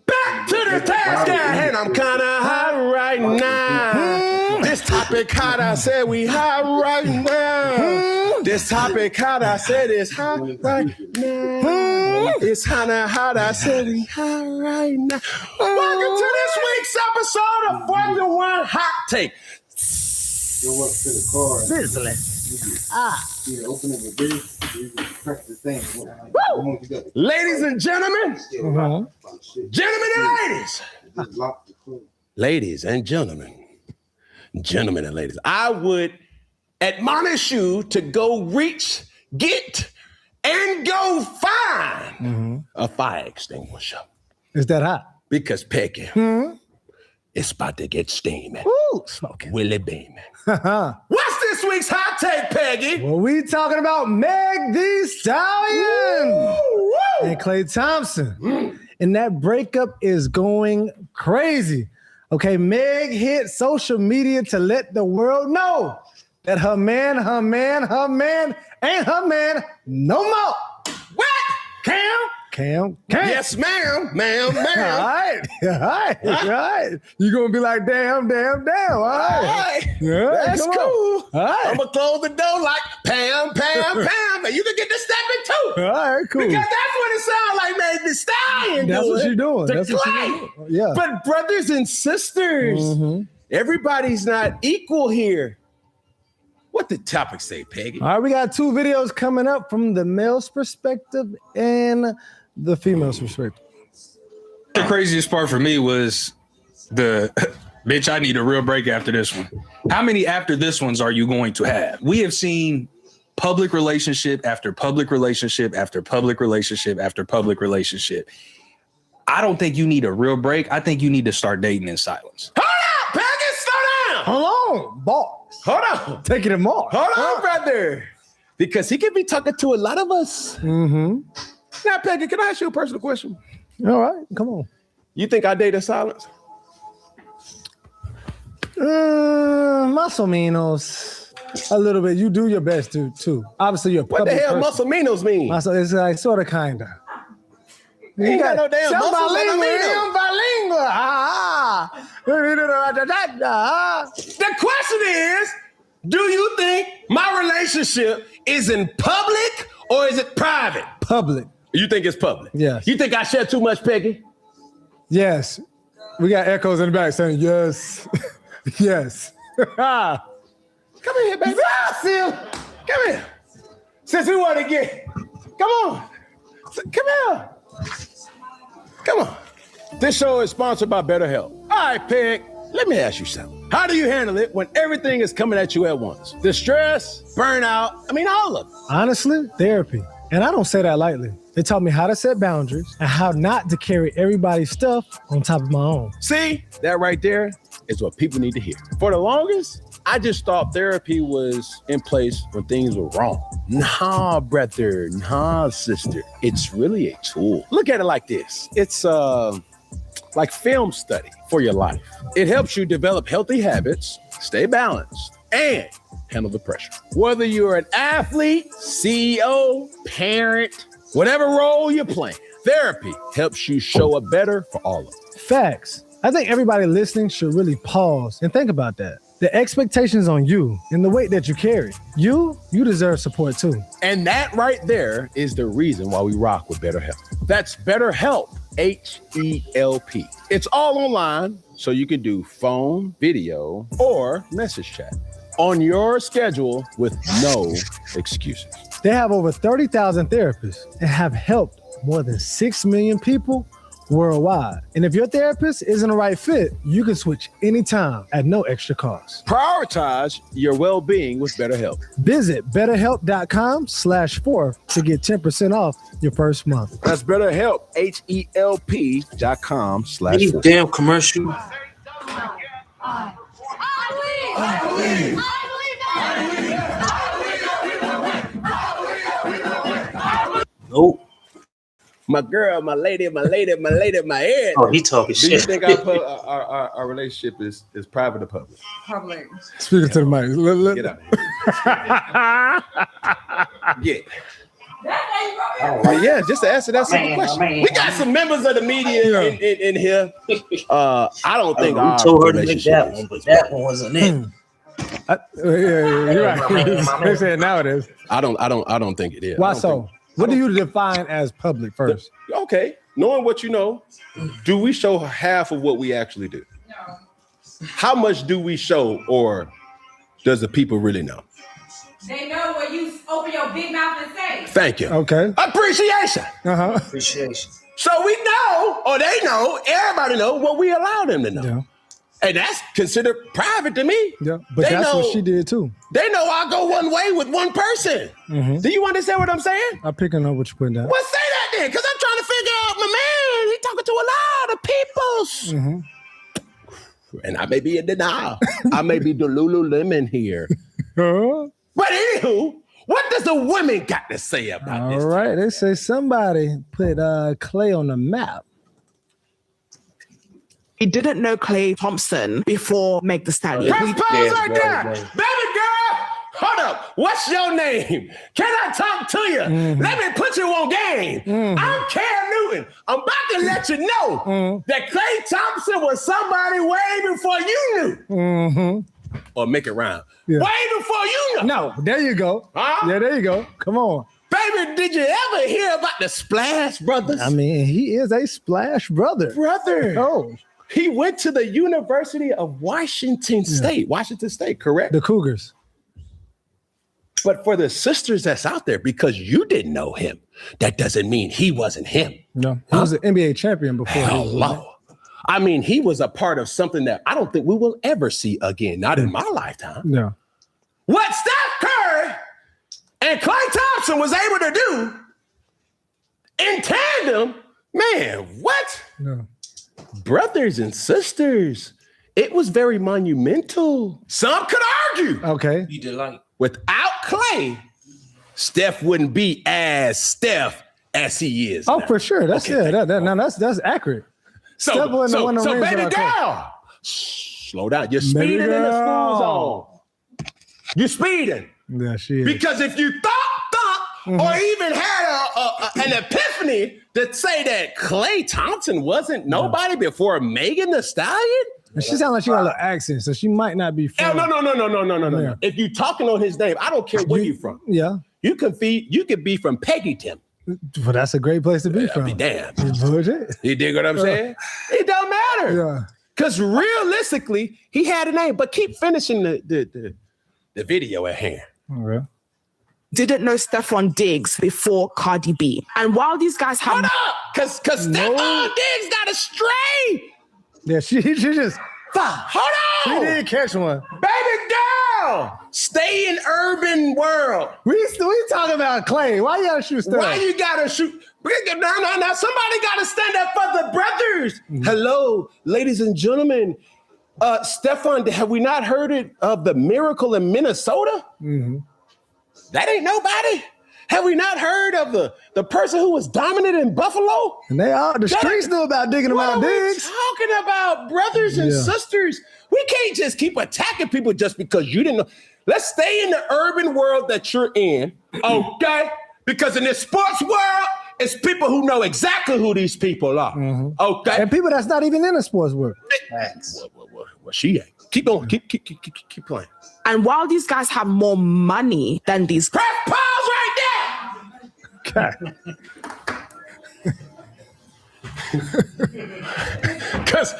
Back to the task at hand. I'm kind of hot right now. This topic hot, I said we hot right now. This topic hot, I said it's hot right now. It's kinda hot, I said we hot right now. Welcome to this week's episode of 41 Hot Take. Go up to the car. Sizzling. Yeah, open it with this. You can press the thing. Ladies and gentlemen, gentlemen and ladies and gentlemen and ladies, I would admonish you to go reach, get, and go find a fire extinguisher. Is that hot? Because Peggy, it's about to get steaming. Ooh, smoking. Willie beaming. What's this week's hot take, Peggy? Well, we talking about Megg the Stallion and Klay Thompson. And that breakup is going crazy. Okay, Megg hit social media to let the world know that her man ain't her man no more. What? Cam. Yes, ma'am. All right. You gonna be like, damn, all right. Yeah, that's cool. All right. I'm gonna close the door like Pam, and you can get the stepping too. All right, cool. Because that's what it sounds like, Megg the Stallion. That's what you're doing. To That's what Klay. you're doing. Yeah. But brothers and sisters, everybody's not equal here. What the topic say, Peggy? All right, we got 2 videos coming up from the male's perspective and the female's perspective. The craziest part for me was the bitch, I need a real break after this one. How many after this ones are you going to have? We have seen public relationship after public relationship after public relationship after public relationship. I don't think you need a real break. I think you need to start dating in silence. Hold on, Peggy, slow down. Hold on, boss. Hold on. Taking him off. Hold on, brother. Because he could be talking to a lot of us. Now, Peggy, can I ask you a personal question? All right, come on. You think I date in silence? Más o menos. A little bit. You do your best to too. Obviously, you're a What the hell person. muscle menos mean? It's like sort of kinda. Ain't got no damn muscle bilingual. The question is, do you think my relationship is in public or is it private? Public. You think it's public? Yes. You think I share too much, Peggy? Yes. We got echoes in the back saying yes. Yes. Come here, baby. Come here. Since we want to get, come on. Come here. Come on. This show is sponsored by BetterHelp. All right, Peg, let me ask you something. How do you handle it when everything is coming at you at once? The stress, burnout, all of it. Honestly, therapy. And I don't say that lightly. They taught me how to set boundaries and how not to carry everybody's stuff on top of my own. See, that right there is what people need to hear. For the longest, I just thought therapy was in place when things were wrong. Nah, brother. Nah, sister. It's really a tool. Look at it like this. It's like film study for your life. It helps you develop healthy habits, stay balanced, and handle the pressure. Whether you're an athlete, CEO, parent, whatever role you're playing, therapy helps you show up better for all of them. Facts. I think everybody listening should really pause and think about that. The expectations on you and the weight that you carry. You deserve support too. And that right there is the reason why we rock with BetterHelp. That's BetterHelp, H-E-L-P. It's all online, so you can do phone, video, or message chat on your schedule with no excuses. They have over 30,000 therapists and have helped more than 6 million people worldwide. And if your therapist isn't the right fit, you can switch anytime at no extra cost. Prioritize your well-being with BetterHelp. Visit betterhelp.com/4 to get 10% off your first month. That's BetterHelp, HELP.com/4. Any damn commercial. Nope. My girl, my lady, my head. Oh, he talking Do you shit. think our relationship is private or public? Public. Speaking to the mic. Get out of here. Yeah, just to answer that simple question. We got some members of the media in here. I don't think we our told her to make relationship that one, but that one wasn't it. You're right. They say now it is. I don't think it is. Why so? What do you define as public first? Okay, knowing what you know, do we show half of what we actually do? No. How much do we show, or does the people really know? They know what you open your big mouth and say. Thank you. Okay. Appreciation. Appreciation. So we know, or they know, everybody know what we allow them to know. Yeah. And that's considered private to me. Yeah, but They that's know- what she did too. They know I go one way with one person. Mhm. Do you understand what I'm saying? I'm picking up what you putting down. Well, say that then, because I'm trying to figure out my man. He talking to a lot of peoples. Mhm. And I may be in denial. I may be the Lululemon here. But anywho, what does the women got to say about this? All right, they say somebody put Klay on the map. He didn't know Klay Thompson before Megg the Stallion. Press pause right there. Baby girl, hold up. What's your name? Can I talk to you? Let me put you on game. I'm Cam Newton. I'm about to let you know that Klay Thompson was somebody way before you knew. Mm-hmm. Or make it rhyme. Yeah. Way before you know. No, there you go. Huh? Yeah, there you go. Come on. Baby, did you ever hear about the Splash Brothers? I mean, he is a splash brother. Brother. Oh. He went to the University of Washington State. Washington State, correct? The Cougars. But for the sisters that's out there, because you didn't know him, that doesn't mean he wasn't him. No, he was an NBA champion before. Hello. I mean, he was a part of something that I don't think we will ever see again, not in my lifetime. No. What Steph Curry and Klay Thompson was able to do in tandem, man, what? No. Brothers and sisters, it was very monumental. Some could argue. Okay. You delight. Without Klay, Steph wouldn't be as Steph as he is. Oh, now. for sure. That's Okay, that's accurate. So, Steph wasn't the one to raise baby without Klay. girl, slow down. You're Baby speeding in the school girl. zone. You're speeding. Yeah, she is. Because if you thought or even had an epiphany to say that Klay Thompson wasn't nobody before Megan the Stallion, And she sounds like she got a little accent, so she might not be from. no. Yeah. If you talking on his name, I don't care where you from. Yeah. You could be from Peggyton. Well, that's a great place to be from. Be damned. Bullshit. You dig what I'm saying? It don't matter. Yeah. Because realistically, he had a name. But keep finishing the video at hand. Okay. Didn't know Stephon Diggs before Cardi B. And while these guys have... Hold up! Because Stephon Diggs got a stray. Yeah, she just. Hold She on! did catch one. Baby girl! Stay in urban world. We talking about Klay. Why you gotta shoot stuff? Why you gotta shoot? No. Somebody gotta stand up for the brothers. Hello, ladies and gentlemen. Stephon, have we not heard it of the miracle in Minnesota? Mm-hmm. That ain't nobody. Have we not heard of the person who was dominant in Buffalo? And the streets knew about digging them out, Diggs. Talking about brothers and sisters. We can't just keep attacking people just because you didn't know. Let's stay in the urban world that you're in, okay? Because in this sports world, it's people who know exactly who these people are, okay? And people that's not even in the sports world. Well, she ain't. Keep going. Keep playing. And while these guys have more money than these... Press pause right there! Cause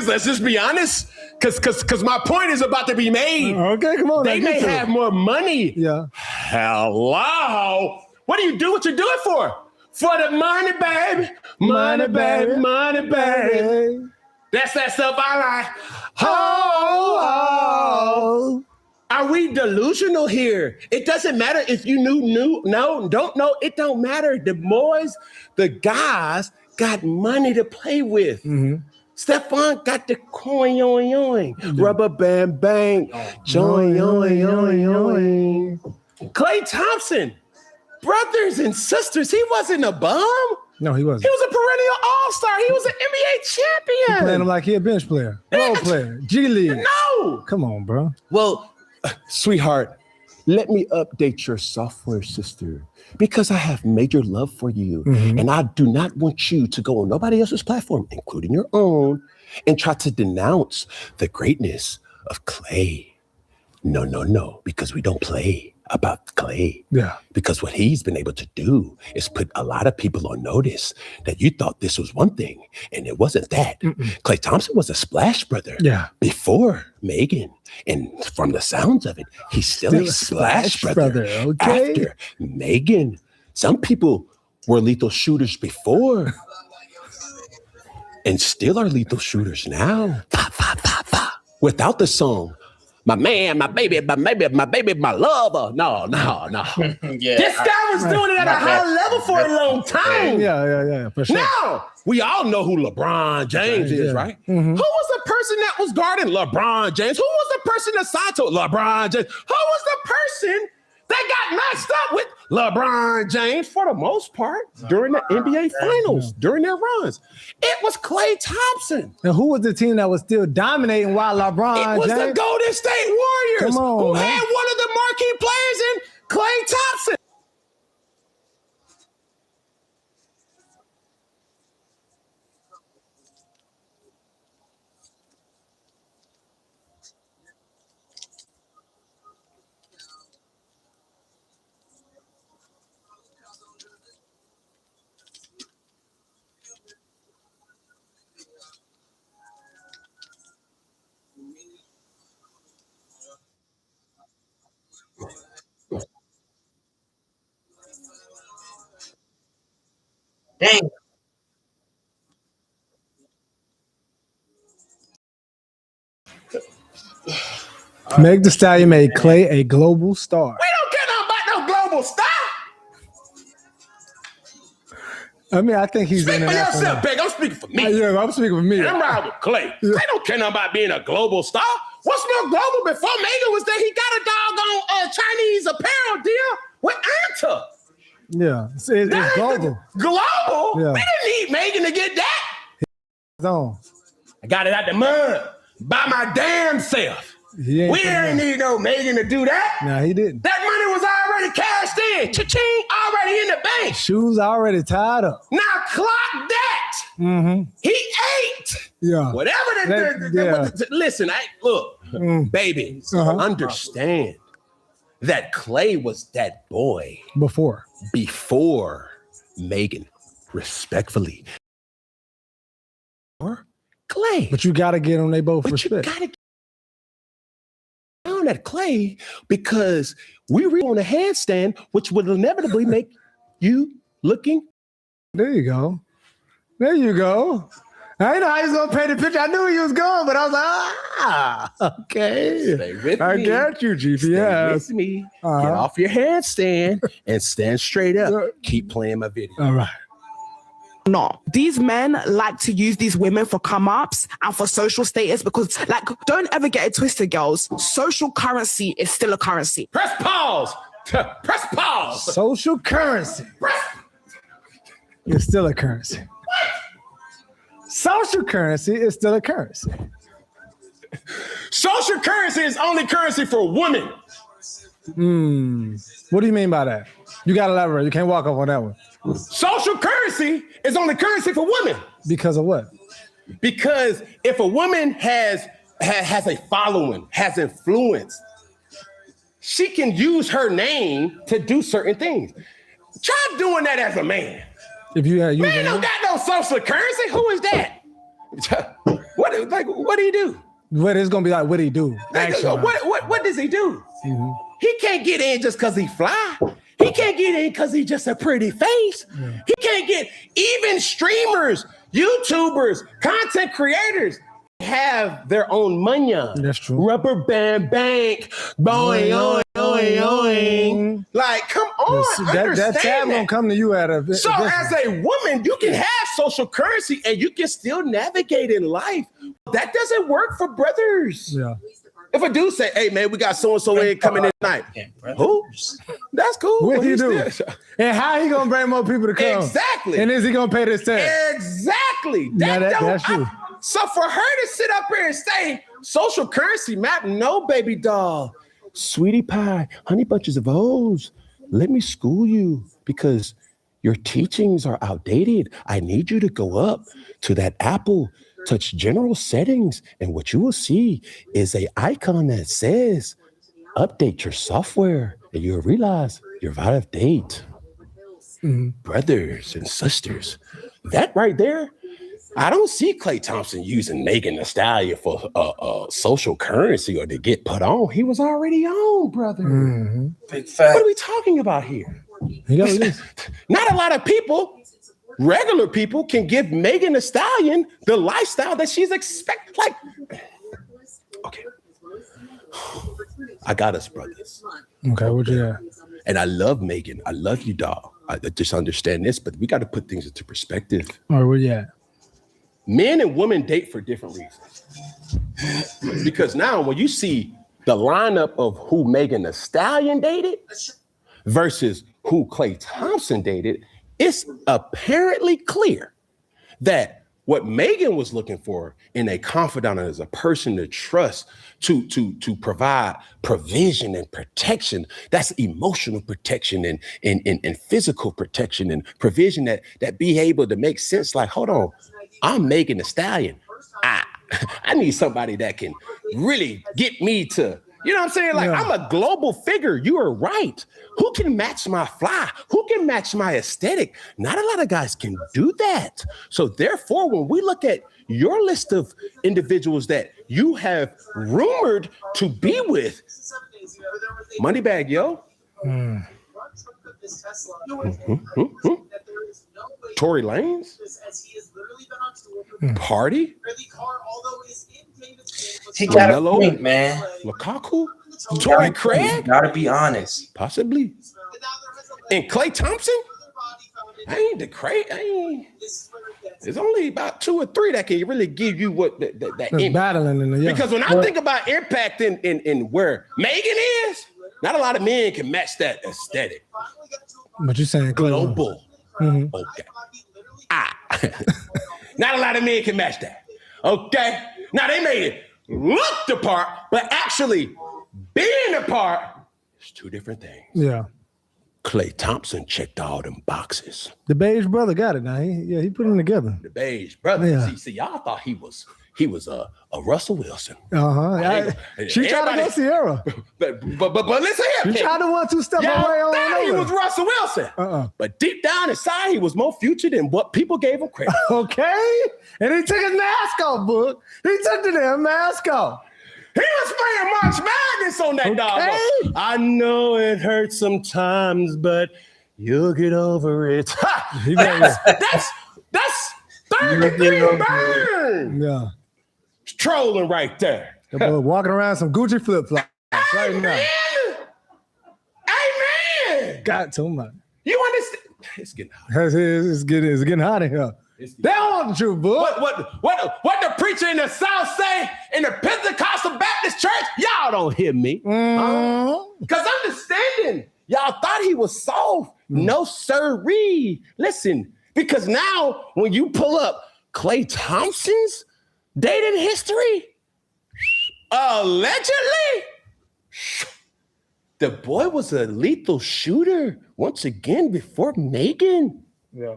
let's just be honest. Cause my point is about to be made. Okay, come on. They may have more money. Yeah. Hello. What do you do what you do it for? For the money, baby. Money, baby. Money, baby. That's that stuff I like. Oh. Are we delusional here? It doesn't matter if you don't know. It don't matter. The boys, the guys got money to play with. Stephon got the coin, yoing, yoing. Rubber band bang, join, yoing, yoing, yoing. Klay Thompson, brothers and sisters, he wasn't a bum. No, he wasn't. He was a perennial all-star. He was an NBA champion. You playing him like he a bench player, role player, G League. No. Come on, bro. Well, sweetheart, let me update your software, sister, because I have major love for you. And I do not want you to go on nobody else's platform, including your own, and try to denounce the greatness of Klay. No, no, no, because we don't play about Klay. Yeah. Because what he's been able to do is put a lot of people on notice that you thought this was one thing, and it wasn't that. Klay Thompson was a splash brother before Megg, and from the sounds of it, he's still a splash brother after Megg. Some people were lethal shooters before and still are lethal shooters now. Without the song, my man, my baby, my lover. No. Yeah, this guy was doing it at a high level for a long time. Yeah, for sure. Now, we all know who LeBron James is, right? Who was the person that was guarding LeBron James? Who was the person assigned to LeBron James? Who was the person that got matched up with LeBron James for the most part during the NBA Finals, during their runs? It was Klay Thompson. And who was the team that was still dominating while LeBron It was James? the Golden State Warriors, Come on, who man. had one of the marquee players in Klay Thompson. Dang. Meg Thee Stallion made Klay a global star. We don't care nothing about no global star. I mean, I think he's Speak for international. yourself, Big. I'm speaking for me. Yeah, I'm speaking for me. And I'm riding with Klay. They don't care nothing about being a global star. What's more global before Megg was that he got a doggone Chinese apparel deal with Anta. Yeah, it's global. Global? Yeah. We didn't need Megg to get that. Zone. I got it out the mud by my damn self. We didn't need no Megg to do that. Nah, he didn't. That money was already cashed in. Cha-ching, already in the bank. Shoes already tied up. Now clock that. Mm-hmm. He ate. Yeah. Whatever. Listen, baby, understand that Klay was that boy before Megg. Respectfully, or Klay. But you gotta get them. They both respect. You gotta get down at Klay because we were on a handstand, which would inevitably make you looking. There you go. There you go. I know I was gonna paint the picture. I knew he was going, but I was like, okay. Stay with I me. got you, GPS. Stay with me. Get off your handstand and stand straight up. Keep playing my video. All right. No, these men like to use these women for come-ups and for social status because, like, don't ever get it twisted, girls. Social currency is still a currency. Press pause. Press pause. Social currency. It's still a currency. Social currency is still a currency. Social currency is only currency for women. What do you mean by that? You got to elaborate. You can't walk up on that one. Social currency is only currency for women. Because of what? Because if a woman has a following, has influence, she can use her name to do certain things. Try doing that as a man. If you had Man don't got no social currency. Who is that? What do you do? What it's gonna be like? What do he do? What does he do? Mm-hmm. He can't get in just because he fly. He can't get in because he's just a pretty face. Yeah. He can't get even streamers, YouTubers, content creators have their own money. That's true. Rubber band bank, boy. Like, come on, that understand tab gonna come to you at a. So as a woman, you can have social currency and you can still navigate in life. That doesn't work for brothers. Yeah. If a dude say, "Hey man, we got so and so in coming in tonight," who? That's cool. What But he he's do? still- And how he gonna bring more people to come? Exactly. And is he gonna pay this tax? Exactly. That's true. So for her to sit up here and say social currency, Matt, no, baby doll. Sweetie pie, honey bunches of O's. Let me school you because your teachings are outdated. I need you to go up to that Apple, touch general settings, and what you will see is an icon that says update your software, and you'll realize you're out of date. Brothers and sisters, that right there, I don't see Klay Thompson using Megan Thee Stallion for social currency or to get put on. He was already on, brother. Big fact. What are we talking about here? Not a lot of people, regular people, can give Megan Thee Stallion the lifestyle that she's expecting. Like, okay, I got us, brothers. Okay, what you got? And I love Megan. I love you, dog. I just understand this, but we got to put things into perspective. All right, where you at? Men and women date for different reasons. Because now when you see the lineup of who Megan Thee Stallion dated versus who Klay Thompson dated, it's apparently clear that what Megan was looking for in a confidant is a person to trust to provide provision and protection. That's emotional protection and physical protection and provision that be able to make sense. Like, hold on, I'm Megan Thee Stallion. I need somebody that can really get me to, you know what I'm saying? Like, I'm a global figure. You are right. Who can match my fly? Who can match my aesthetic? Not a lot of guys can do that. So therefore, when we look at your list of individuals that you have rumored to be with, Moneybag, yo. Tory Lanez, Party, He got a Lamelo, point, man. Lukaku, Torrey Craig. Gotta be honest. Possibly. And Klay Thompson? I ain't the Craig. There's only about 2 or 3 that can really give you what that battling in the Because when I think about impact in where Megan is, not a lot of men can match that aesthetic. But you're saying global. Okay. Not a lot of men can match that. Okay. Now they made it look the part, but actually being the part is 2 different things. Yeah. Klay Thompson checked all them boxes. The beige brother got it now. He put them together. The beige brother. Yeah. See, y'all thought he was a Russell Wilson. She tried to go Sierra. But listen here. She tried to 1-2 step away on thought he over. was Russell Wilson. But deep down inside, he was more Future than what people gave him credit. Okay. And he took his mask off, Book. He took the damn mask off. He was playing March Madness on that dog. I know it hurts sometimes, but you'll get over it. That's third degree burn. Yeah. It's trolling right there. The boy walking around some Gucci flip-flops right now. Amen. Got too much. You understand? It's getting hot. It's getting hot in here. They don't want the truth, boy. What the preacher in the South say in the Pentecostal Baptist church? Y'all don't hear me. Because understanding, y'all thought he was soft. No, sirree. Listen, because now when you pull up Klay Thompson's dating history, allegedly, the boy was a lethal shooter once again before Megan. Yeah.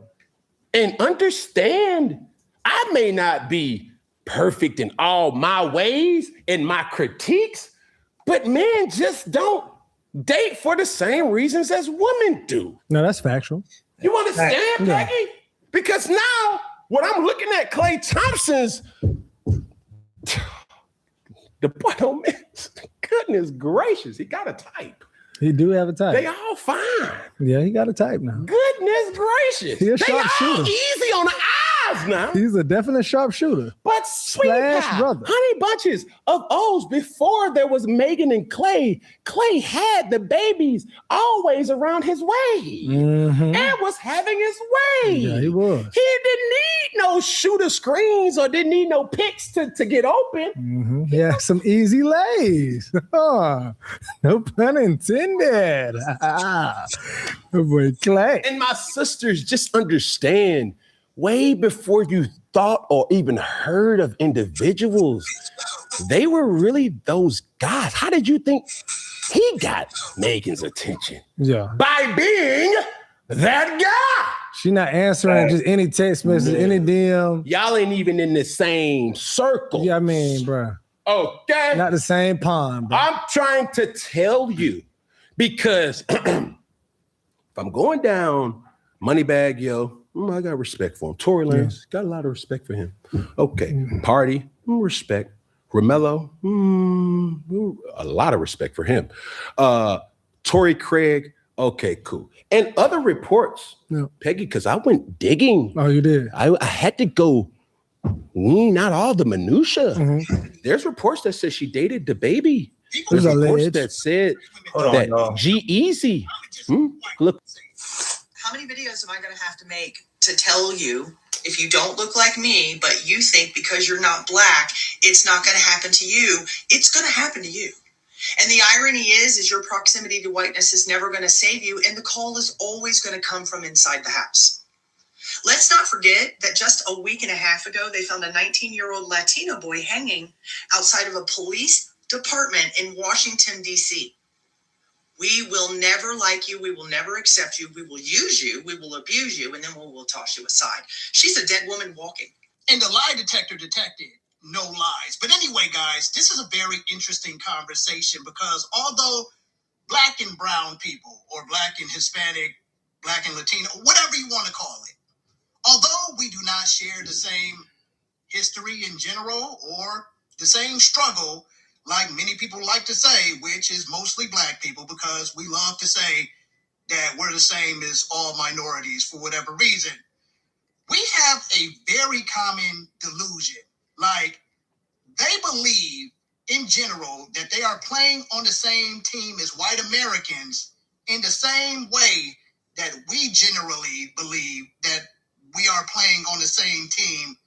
And understand, I may not be perfect in all my ways and my critiques, but men just don't date for the same reasons as women do. No, that's factual. You understand, Yeah. Peggy? Because now, when I'm looking at Klay Thompson's, the boy don't miss. Goodness gracious, he got a type. He do have a type. They all fine. Yeah, he got a type now. Goodness gracious. He a They sharp all shooter. easy on the lives now. He's a definite sharpshooter. But sweetie Splash pie, brother. honey bunches of O's before there was Megan and Klay. Klay had the babies always around his way and was having his way. Yeah, he was. He didn't need no shooter screens or didn't need no picks to get open. Yeah, some easy lays. No pun intended. Oh boy, Klay. And my sisters, just understand, way before you thought or even heard of individuals, they were really those guys. How did you think he got Megan's attention? Yeah. By being that guy. She not answering just any text message, any DM. Y'all ain't even in the same circle. Yeah, I mean, bro. Okay. Not the same pond, bro. I'm trying to tell you because if I'm going down Moneybag, yo, I got respect for him. Tory Lanez, got a lot of respect for him. Okay. Party, respect. Romello, a lot of respect for him. Tory Craig, okay, cool. And other reports, Peggy, because I went digging. Oh, you did? I had to go wean out all the minutia. There's reports that said she dated the baby. There's reports that said that G-Eazy. Look. How many videos am I going to have to make to tell you if you don't look like me, but you think because you're not black, it's not going to happen to you? It's going to happen to you. And the irony is your proximity to whiteness is never going to save you, and the call is always going to come from inside the house. Let's not forget that just a week and a half ago, they found a 19-year-old Latino boy hanging outside of a police department in Washington, D.C. We will never like you. We will never accept you. We will use you. We will abuse you. And then we will toss you aside. She's a dead woman walking. And the lie detector detected no lies. But anyway, guys, this is a very interesting conversation because although black and brown people or black and Hispanic, black and Latino, whatever you want to call it, although we do not share the same history in general or the same struggle, like many people like to say, which is mostly black people, because we love to say that we're the same as all minorities for whatever reason. We have a very common delusion. Like, they believe in general that they are playing on the same team as white Americans in the same way that we generally believe that we are playing on the same team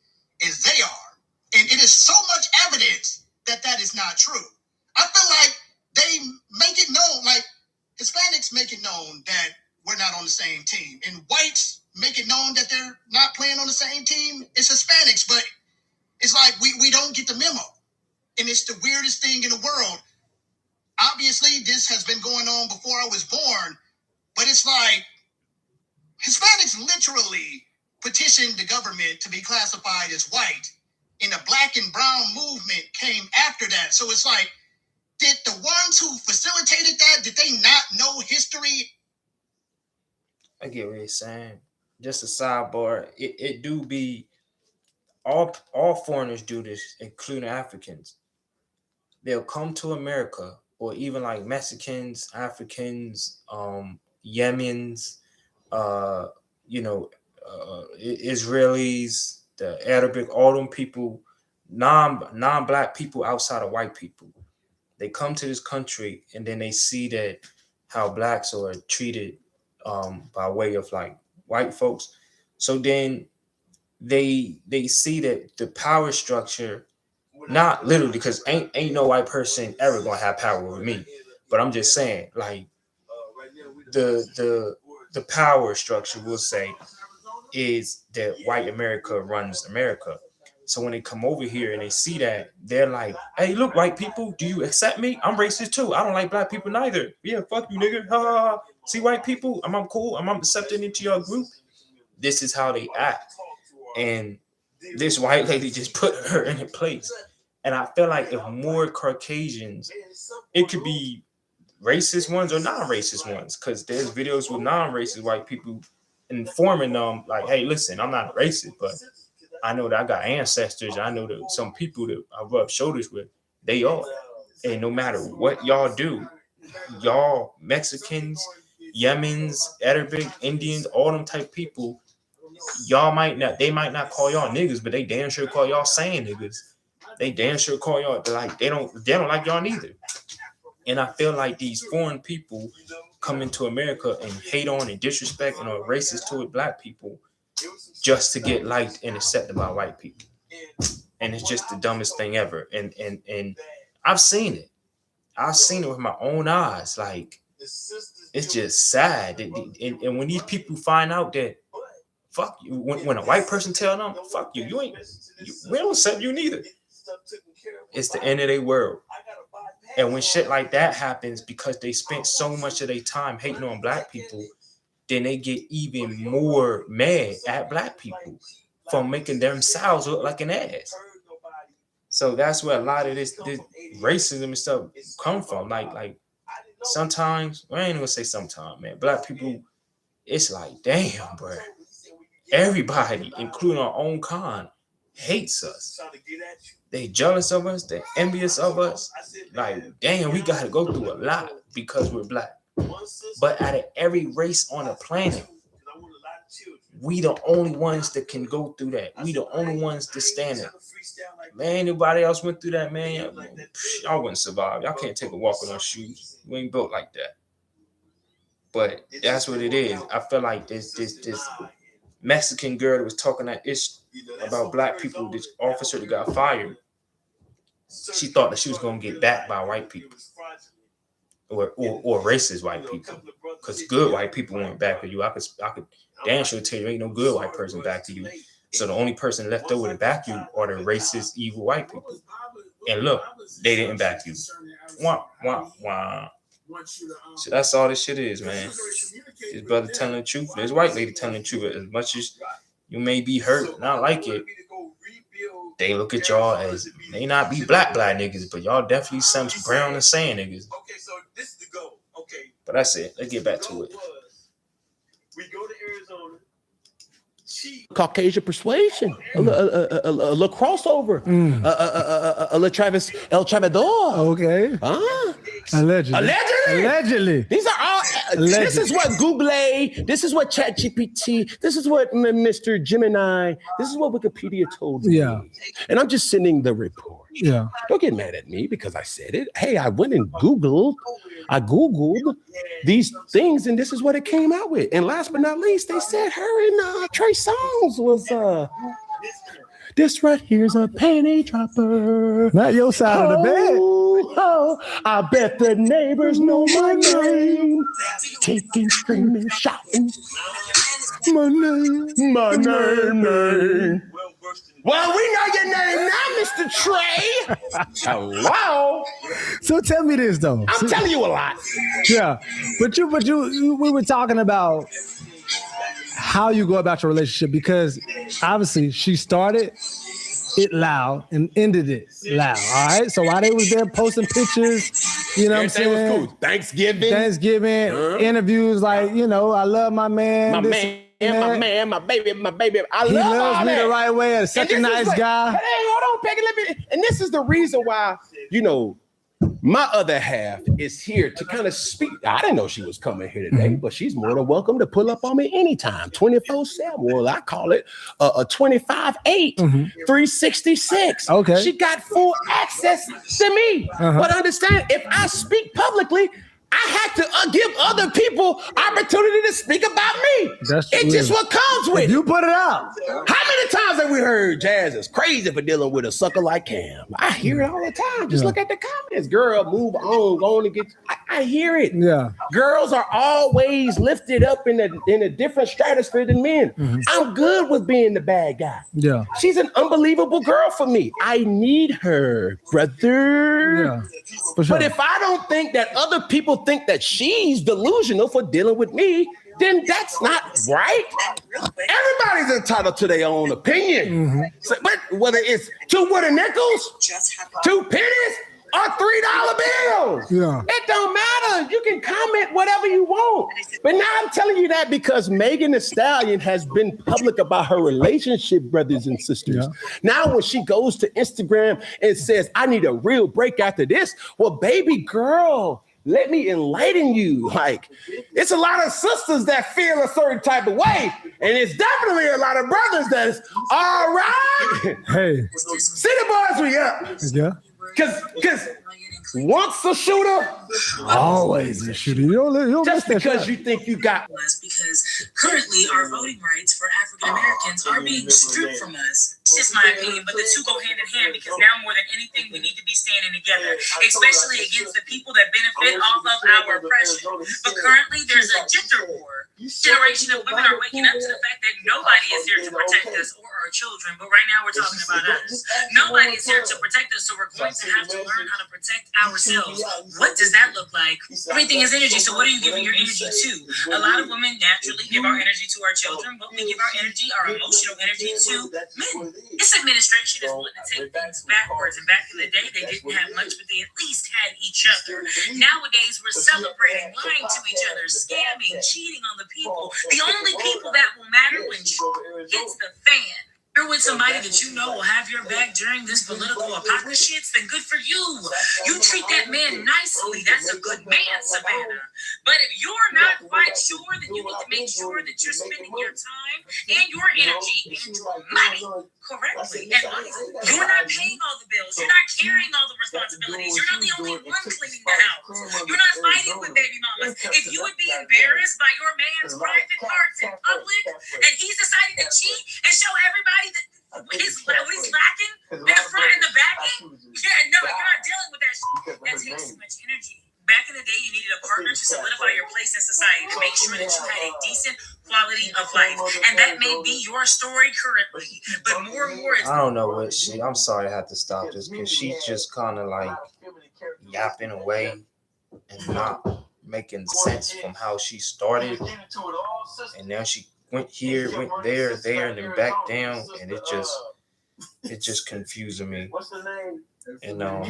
as they are. And it is so much evidence that is not true. I feel like they make it known, like Hispanics make it known that we're not on the same team, and whites make it known that they're not playing on the same team as Hispanics, but it's like we don't get the memo. And it's the weirdest thing in the world. Obviously, this has been going on before I was born, but it's like Hispanics literally petitioned the government to be classified as white, and the black and brown movement came after that. So it's like, did the ones who facilitated that, did they not know history? I get what you're saying. Just a sidebar. It do be all foreigners do this, including Africans. They'll come to America, or even like Mexicans, Africans, Yemens, Israelis, the Arabic, all them people, non-black people outside of white people. They come to this country and then they see that how blacks are treated by way of like white folks. So then they see that the power structure, not literally, because ain't no white person ever gonna have power over me. But I'm just saying, like, the power structure, we'll say, is that white America runs America. So when they come over here and they see that, they're like, hey, look, white people, do you accept me? I'm racist too. I don't like black people neither. Yeah, fuck you, nigga. Ha, ha, ha. See, white people, I'm cool. I'm accepted into your group. This is how they act. And this white lady just put her in a place. And I feel like if more Caucasians, it could be racist ones or non-racist ones, because there's videos with non-racist white people informing them like, hey, listen, I'm not a racist, but I know that I got ancestors. I know that some people that I rub shoulders with, they are. And no matter what y'all do, y'all Mexicans, Yemens, Arabic, Indians, all them type people, they might not call y'all niggas, but they damn sure call y'all saying niggas. They damn sure call y'all like they don't like y'all neither. And I feel like these foreign people come into America and hate on and disrespect and are racist toward black people just to get liked and accepted by white people. And it's just the dumbest thing ever. And I've seen it. I've seen it with my own eyes. Like, it's just sad. And when these people find out that, fuck you, when a white person tell them, fuck you, we don't accept you neither. It's the end of their world. And when shit like that happens, because they spent so much of their time hating on black people, then they get even more mad at black people for making themselves look like an ass. So that's where a lot of this racism and stuff come from. Like sometimes, I ain't gonna say sometimes, man. Black people, it's like, damn, bro. Everybody, including our own kind, hates us. They jealous of us. They're envious of us. Like, damn, we got to go through a lot because we're black. But out of every race on the planet, we the only ones that can go through that. We the only ones that stand there. Man, anybody else went through that, man, y'all wouldn't survive. Y'all can't take a walk with no shoes. We ain't built like that. But that's what it is. I feel like this Mexican girl that was talking that ish about black people, this officer that got fired, she thought that she was gonna get backed by white people or racist white people, because good white people weren't back with you. I could damn sure tell you ain't no good white person back to you. So the only person left over to back you are the racist, evil white people. And look, they didn't back you. Wah, wah, wah. So that's all this shit is, man. This brother telling the truth, this white lady telling the truth. As much as you may be hurt and not like it, they look at y'all as may not be black niggas, but y'all definitely some brown and sand niggas. But that's it. Let's get back to it. We go to Arizona. Caucasian persuasion, a little crossover, a little Travis El Chavador. Okay. Allegedly. These are all. This is what Google. This is what ChatGPT. This is what Mr. Gemini. This is what Wikipedia told me. Yeah. And I'm just sending the report. Yeah. Don't get mad at me because I said it. Hey, I went and Googled. I Googled these things, and this is what it came out with. And last but not least, they said her and Trey Songz was this right here's a panty dropper. Not your side of the bed. Oh, I bet the neighbors know my name. Taking, screaming, shouting. My name. Well, we know your name now, Mr. Trey. Hello. So tell me this though. I'm telling you a lot. Yeah, but we were talking about how you go about your relationship, because obviously she started it loud and ended it loud. All right. So while they was there posting pictures, you know what I'm saying? Was cool. Thanksgiving, interviews, like, you know, I love my man. My man, my baby. He loves me the right way. Such a nice guy. Hey, hold on, Peggy. And this is the reason why, you know, my other half is here to kind of speak. I didn't know she was coming here today, but she's more than welcome to pull up on me anytime, 24/7. Well, I call it a 25/8, 366. Okay. She got full access to me. But understand, if I speak publicly, I have to give other people opportunity to speak about me. It's just what comes with it. You put it out. How many times have we heard Jazz is crazy for dealing with a sucker like Cam? I hear it all the time. Just look at the comments. Girl, move on, go on and get. I hear it. Yeah. Girls are always lifted up in a different stratosphere than men. I'm good with being the bad guy. Yeah. She's an unbelievable girl for me. I need her, brother. Yeah. For sure. But if I don't think that other people think that she's delusional for dealing with me, then that's not right. Everybody's entitled to their own opinion. So, but whether it's 2 wooden nickels, 2 pennies, or $3 bills, it don't matter. You can comment whatever you want. But now I'm telling you that because Megan Thee Stallion has been public about her relationship, brothers and sisters. Now when she goes to Instagram and says, I need a real break after this, well, baby girl, let me enlighten you. Like, it's a lot of sisters that feel a certain type of way, and it's definitely a lot of brothers that's all right. Hey, City boys, we up. yeah. Cause once a shooter, Always a shooter. You don't just miss that because shot. you think you got. Because currently our voting rights for African Americans are being stripped from us. It's just my opinion, but the two go hand in hand because now more than anything, we need to be standing together, especially against the people that benefit off of our oppression. But currently, there's a gender war. Generation of women are waking up to the fact that nobody is here to protect us or our children, but right now we're talking about us. Nobody is here to protect us, so we're going to have to learn how to protect ourselves. What does that look like? Everything is energy, so what are you giving your energy to? A lot of women naturally give our energy to our children, but we give our energy, our emotional energy to men. This administration is wanting to take things backwards, and back in the day, they didn't have much, but they at least had each other. Nowadays, we're celebrating, lying to each other, scamming, cheating on the people. The only people that will matter when shit hits the fan. You're with somebody that you know will have your back during this political apocalypse, then good for you. You treat that man nicely. That's a good man, Savannah. But if you're not quite sure, then you need to make sure that you're spending your time and your energy and your money correctly and wisely. You're not paying all the bills. You're not carrying all the responsibilities. You're not the only one cleaning the house. You're not fighting with baby mamas. If you would be embarrassed by your man's private parts in public and he's deciding to cheat and show everybody that what he's lacking in the front and the back end, yeah, no, you're not dealing with that shit. That takes too much energy. Back in the day, you needed a partner to solidify your place in society, to make sure that you had a decent quality of life. And that may be your story currently. But more and more, I don't know what I'm sorry I have to stop this because she's just kind of like yapping away and not making sense from how she started. And now she went here, went there, and then back down, and it just confusing me. And I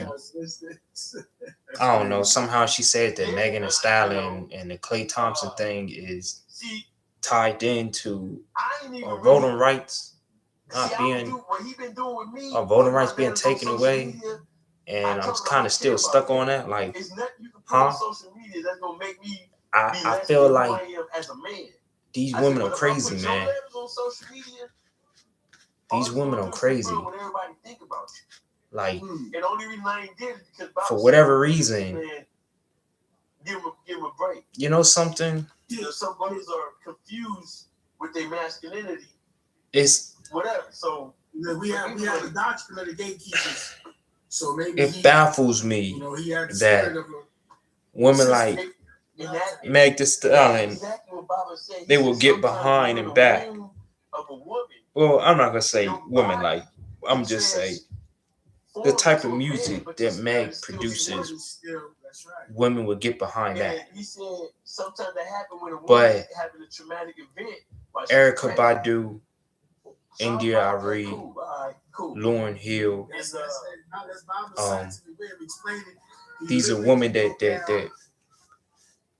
don't know. Somehow she said that Megan and Stallion and the Klay Thompson thing is tied into voting rights voting rights being taken away, and I'm kind of still stuck on that. Like, huh? I feel like these women are crazy, man. These women are crazy. Like, for whatever reason, you know something? Some brothers are confused with their masculinity. It's whatever. So we have the doctrine of the gatekeepers. So maybe it baffles me that women like Megg the Stallion, they will get behind and back. Well, I'm not gonna say women, like I'm just saying the type of music that Megg produces, women will get behind that. But Erykah Badu, India Arie, Lauryn Hill, these are women that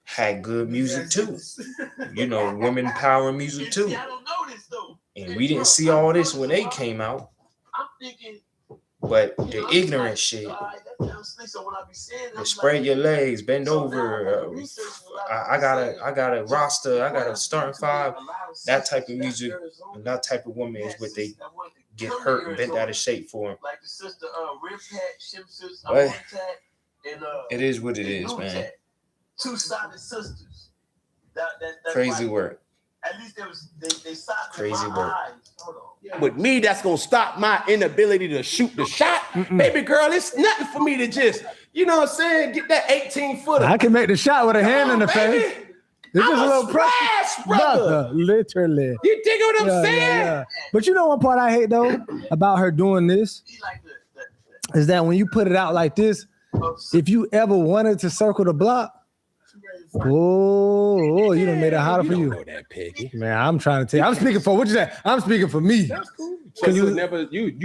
had good music too. You know, women power music too. And we didn't see all this when they came out. But the ignorant shit, the spread your legs, bend over, I got a roster, I got a starting five, that type of music, and that type of woman is what they get hurt and bent out of shape for. But it is what it is, man. Two-sided sisters. Crazy work. At least they crazy work. With me, that's gonna stop my inability to shoot the shot. Baby girl, it's nothing for me to just, you know what I'm saying, get that 18-footer. I can make the shot with a hand in the face. It's just a little splash, brother. Literally. You dig what I'm saying? Yeah. But you know one part I hate though about her doing this is that when you put it out like this, if you ever wanted to circle the block, oh, you done made it harder for you. Know that, Peggy. Man, I'm trying to tell you. I'm speaking for what you say. I'm speaking for me. That's cool. So you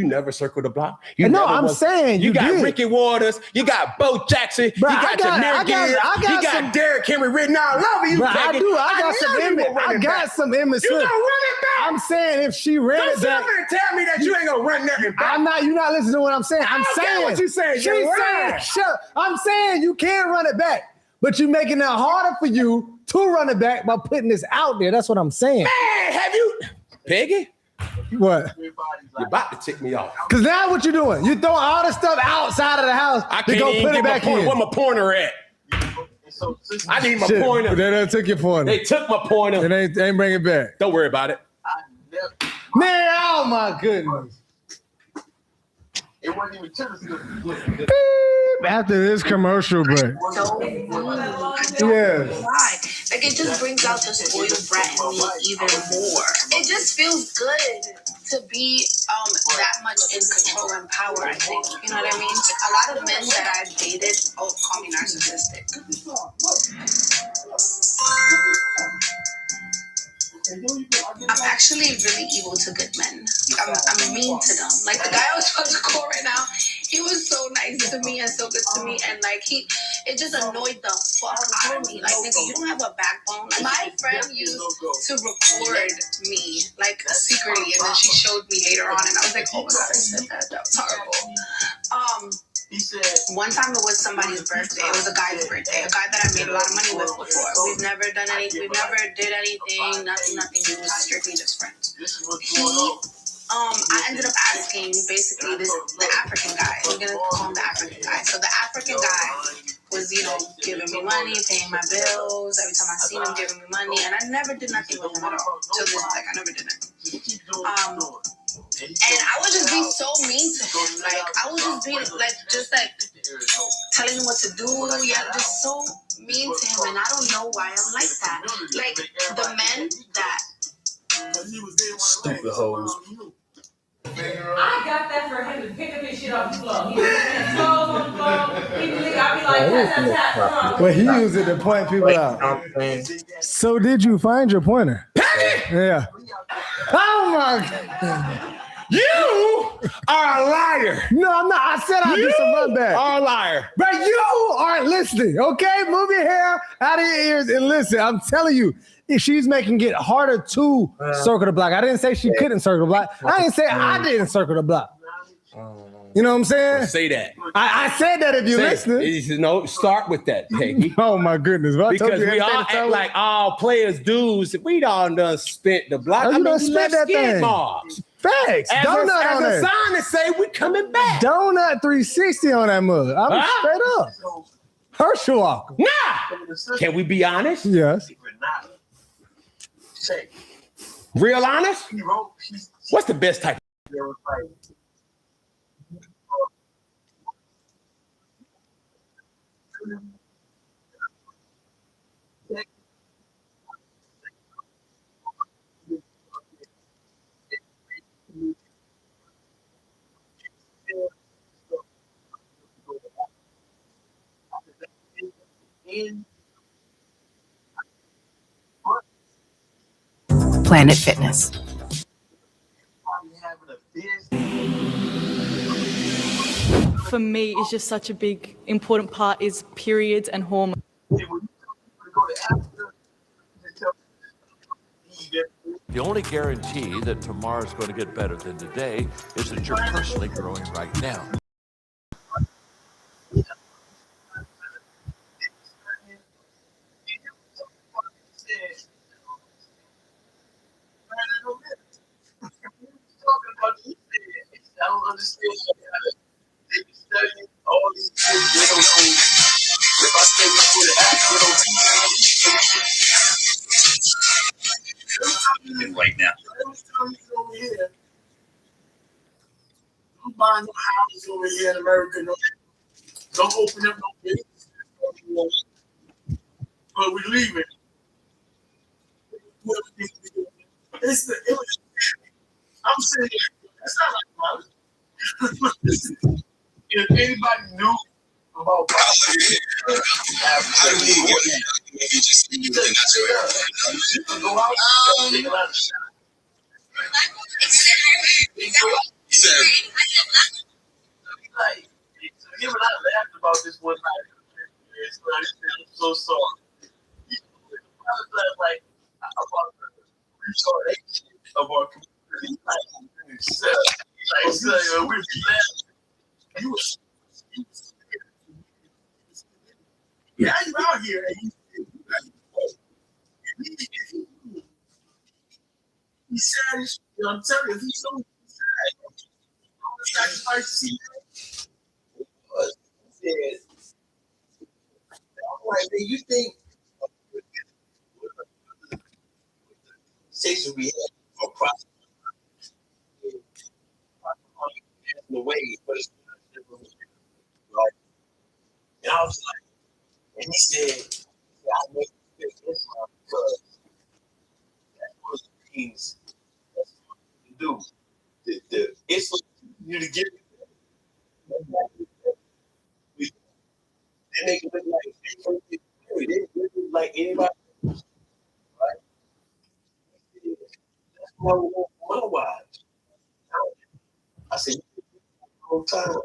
never circled the block. I'm saying you got did. Ricky Waters, you got Bo Jackson, Bro, you got Jameer Gibbs, you got Derrick Henry written all over you. Bro, Peggy. I got some Emmitt Smith. You gonna run it back? I'm saying if she ran it back. Don't tell me that you ain't gonna run nothing back. You're not listening to what I'm saying. I'm saying what you saying. I'm saying you can run it back. but you're making it harder for you to run it back by putting this out there. That's what I'm saying. Man, have you, Peggy? What? You're about to tick me off. Because now what you doing? You throwing all the stuff outside of the house. I can't even put get it back my pointer. in. Where my pointer at? I need my pointer. They done took your pointer. They took my pointer. And they ain't bring it back. Don't worry about it. Man, oh my goodness. It wasn't even to the After this commercial break. Yeah. Why? Like, it just brings out the spoiled brat in me even more. It just feels good to be that much in control and power, I think. You know what I mean? A lot of men that I've dated, call me narcissistic. I'm actually really evil to good men. I'm mean to them. Like the guy I was about to call right now, he was so nice to me and so good to me, and like it just annoyed the fuck out of me. Like, nigga, you don't have a backbone. My friend used to record me like secretly, and then she showed me later on, and I was like, oh my god, I said that. That was horrible. One time it was somebody's birthday. It was a guy's birthday. A guy that I made a lot of money with before. We've never done anything. We never did anything. Nothing. We were strictly just friends. I ended up asking basically the African guy. We're gonna call him the African guy. So the African guy was, giving me money, paying my bills. Every time I seen him, giving me money, and I never did nothing with him at all. Till this, I never did nothing. And I would just be so mean to him. Like, I would just be telling him what to do. Yeah, just so mean to him, and I don't know why I'm like that. Like, the men that Stupid hoes. I got that for him to pick up his shit off the floor. He was his clothes on the floor. He would I'd be like, tap. Well, he used it to point people out. So did you find your pointer? Yeah. Oh my God. You are a liar. No, I'm not. I said I'd do some run back. Are a liar. But you aren't listening, okay? Move your hair out of your ears and listen. I'm telling you, she's making it harder to circle the block. I didn't say she couldn't circle the block. I didn't say I didn't circle the block. You know what I'm saying? Well, say that. I said that if you're listening. No, start with that, Peggy. Oh my goodness. Well, because we all act like all players dudes. We all done spent the block. You done spent that thing. Marks. Facts. As Donut on a it. sign to say we coming back. Donut 360 on that mug. I'm straight up. Herschel Walker. Nah. Can we be honest? Yes. Real honest? What's the best type? Planet Fitness. For me, it's just such a big, important part is periods and hormones. The only guarantee that tomorrow's going to get better than today is that you're personally growing right now. I don't understand. They be studying all these things. They don't know. If I stay before the act, they don't right now. I'm buying no houses over here in America. Don't open up no business. But we leaving. I'm saying that's not like if anybody knew about you can go out and take a lot of shots. Like, him and I laughed about this one night. I'm so sorry. Like, about the retardation of our community. Like, we be laughing. Yeah, you out here and he's sad as shit. You know, I'm telling you, he's so sad. Sacrifice to see you think conversations we had for prostitution the way, but it's right. And I was like, and he said, I make this Islam because that's one of the things that's what you do. The Islam you to get they make it look like they look like anybody else, right? That's why we want my wives. I said, whole time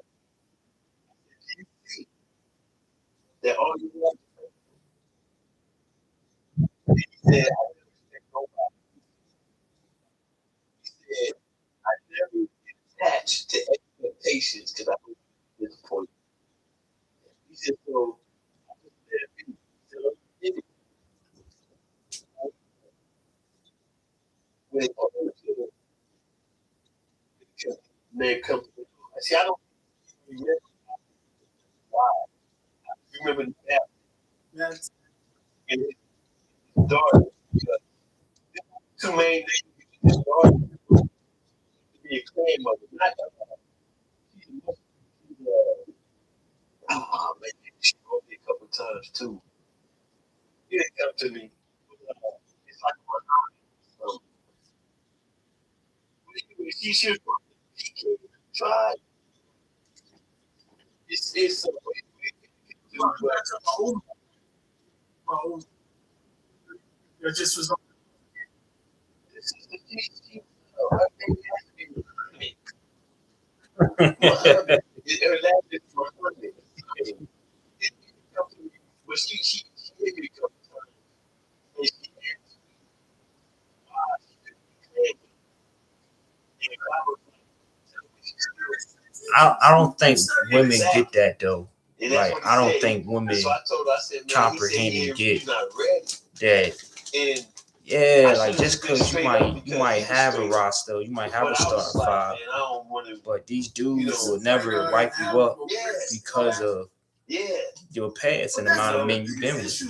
that all you want he said, I never respect nobody. He said, I never get attached to expectations because I don't disappoint. He said, so I just let it be. So did it. When it comes to man comes to I see, I don't remember why. You remember that? Yes. And his daughter, two main things. His daughter to be a Klay mother, not that. Man, she called me a couple of times too. He didn't come to me. It's like she should try. It's it just was. I don't think women get that though. Like I don't think women comprehend and get that. Yeah, like just because you might have a roster, you might have a starting five, but these dudes will never wipe you up because of your past and the amount of men you've been with.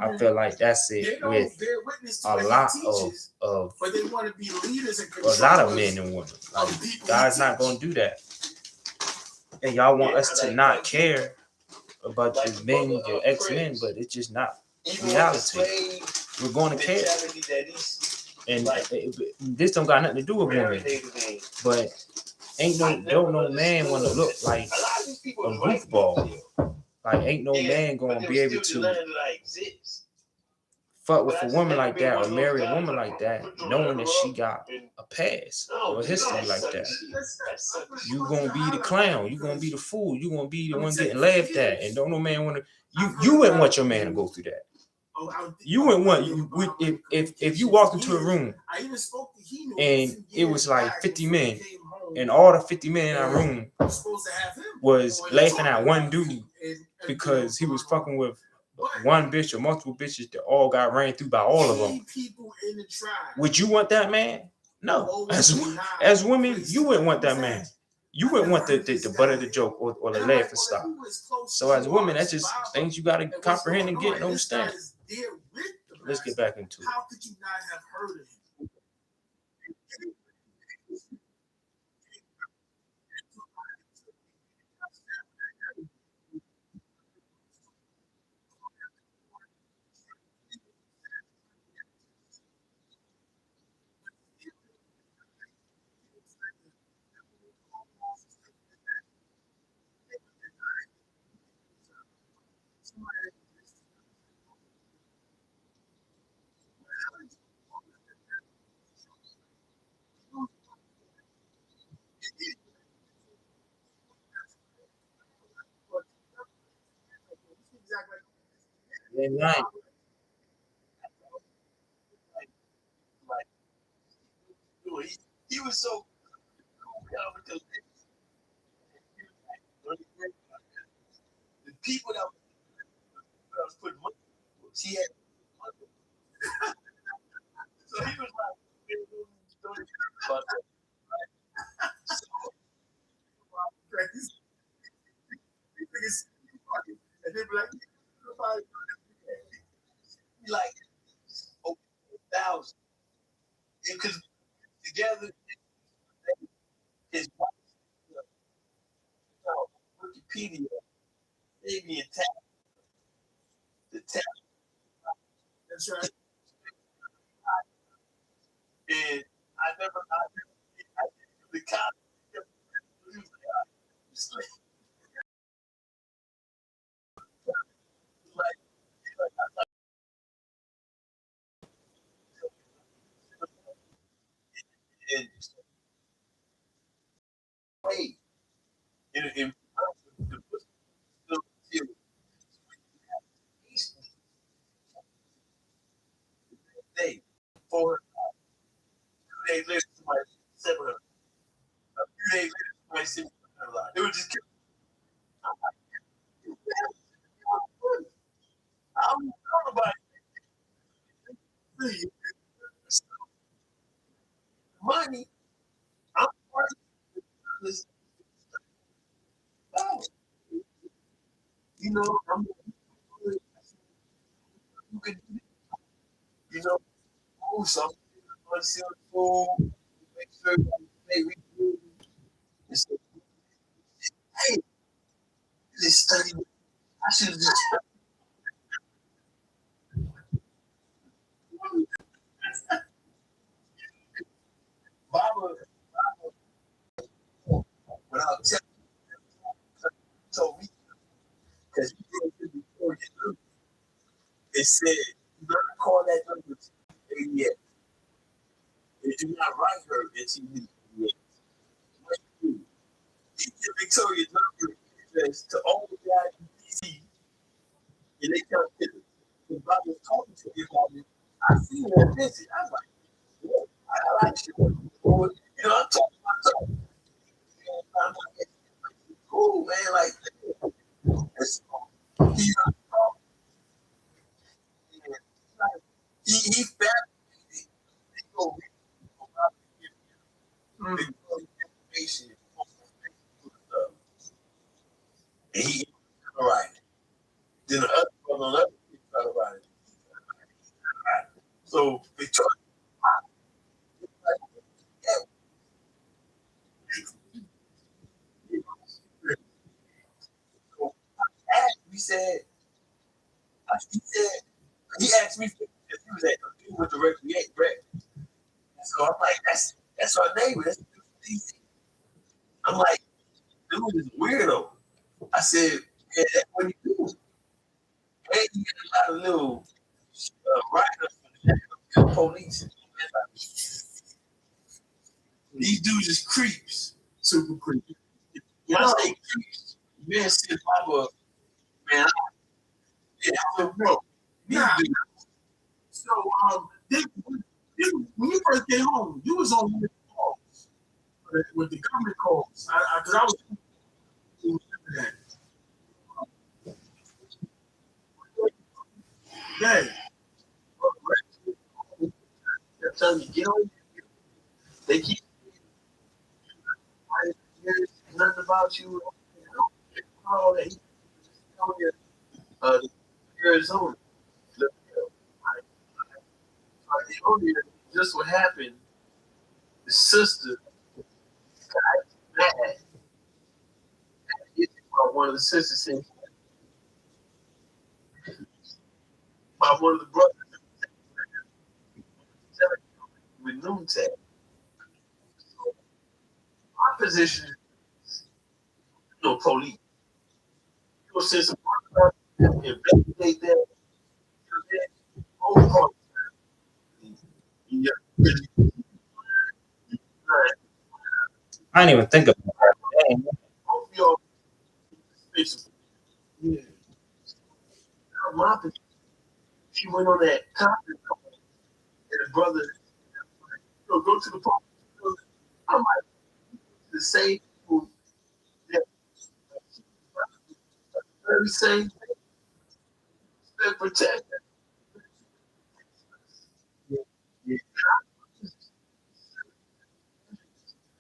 I feel like that's it with a lot of men and women. Like, God's not gonna do that, and y'all want us to not care about your men, your ex-men, but it's just not reality. We're going to care, and this don't got nothing to do with women. But don't no man want to look like a goofball. Like ain't no man gonna be able to fuck with a woman like that or marry a woman like that, knowing that she got a past or a history like that. You gonna be the clown. You gonna be the fool. You gonna be the one getting laughed at, and don't no man want to. You wouldn't want your man to go through that. You wouldn't want if you walked into a room and it was like 50 men, and all the 50 men in that room was laughing at one dude because he was fucking with one bitch or multiple bitches that all got ran through by all of them. Would you want that man? No. As women, you wouldn't want that man. You wouldn't want the butt of the joke or the laugh and stuff. So as women, that's just things you gotta comprehend and get and understand. Let's get back into it. How could you not have heard of him? Right. He was so cool because the people that was putting money. She had money. So he was like, about that. And they be like, like, over 1,000. Because together, his wife, Wikipedia, maybe attack the tap. That's right. And I never the cop. And wait, in day, 400. 2 days later, somebody 700. A few days later, somebody 600. They were just kidding. I don't know about it. Money. I'm this. You know, you could, you know, do something. Food, make sure they read. Hey, this study. I should have just. Baba, without telling told me, because he did it before you knew. It said, do not call that number to yet. And do not write her until you yet. He did Victoria's number address to all the guys in DC, and they come to him. When Bob was talking to me about it, I seen that visit. I was like, yeah, I like you. You know, I'm talking about something. I'm like, cool, man. Like, he found information. And he all right. Then the other one on the other thought about it. So Victoria, he said, he asked me if he was at with the recreate, right? So I'm like, that's our neighbor. That's DC. I'm like, dude is a weirdo. I said, yeah, that's what he do. And he got a lot of little writers from the police. These dudes is creeps, super creepy. When I say creeps, man, said Papa, man, yeah, so bro, nah. So when you first came home, you was on the calls with the government calls. Because I was that. Yeah. They're telling you, get on. They keep nothing about you. Oh, they tell you, Arizona. Just what happened. The sister got mad. One of the sisters said, by one of the brothers with noon tag. So my position is, police. Send some investigate that. I didn't even think about that. Yeah. My position, she went on that conference call, and the brother, go to the police. I'm like, the same people that very same thing. Protect.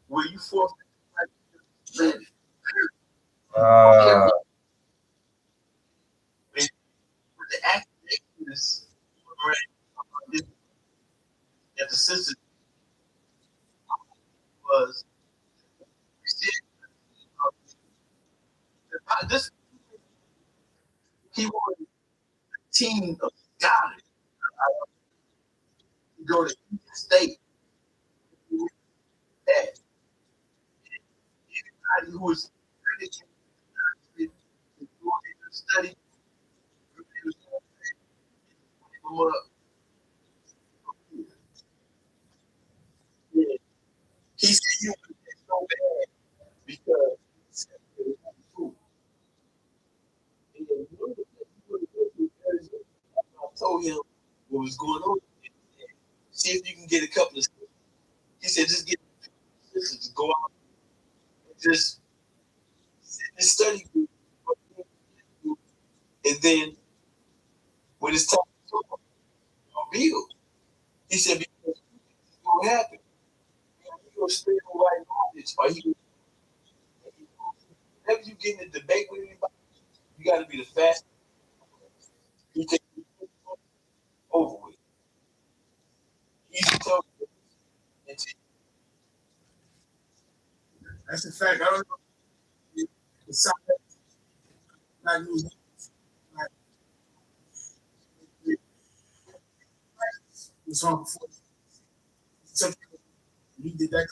Where you force the activists that the sister was this he wanted a team of scholars to go to each state that anybody who was study he said you would get so bad because I told him what was going on. See if you can get a couple of. He said just get sisters to go out and just study group, and then when it's time to build, he said because it's gonna happen. You're gonna stay on right knowledge, or whenever you get in a debate with anybody, you got to be the fastest. You take over with. He's tough. That's a fact. I don't know. It's not new. It's on before. He did that.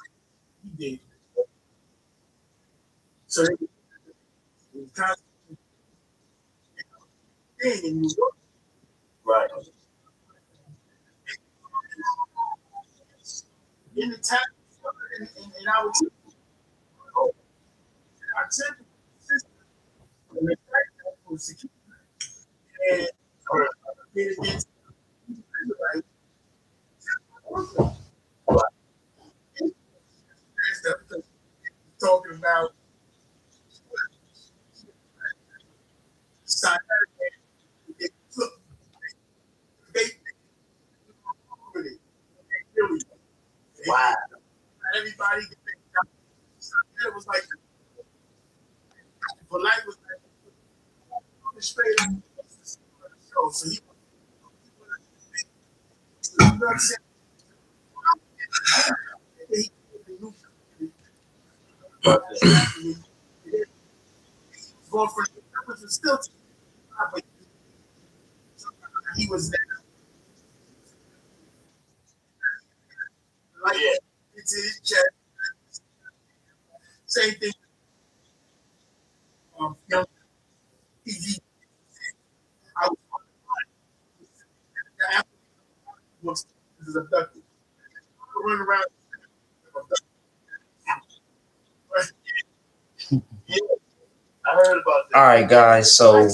He did. So they in New York. Right. In the time, in our temple system, and talking about wow. Everybody it was like polite was like straight up. So he still he was there. Like it's his chest. Same thing. I was abducted. Run around. Yeah, I heard about that. All right, guys. So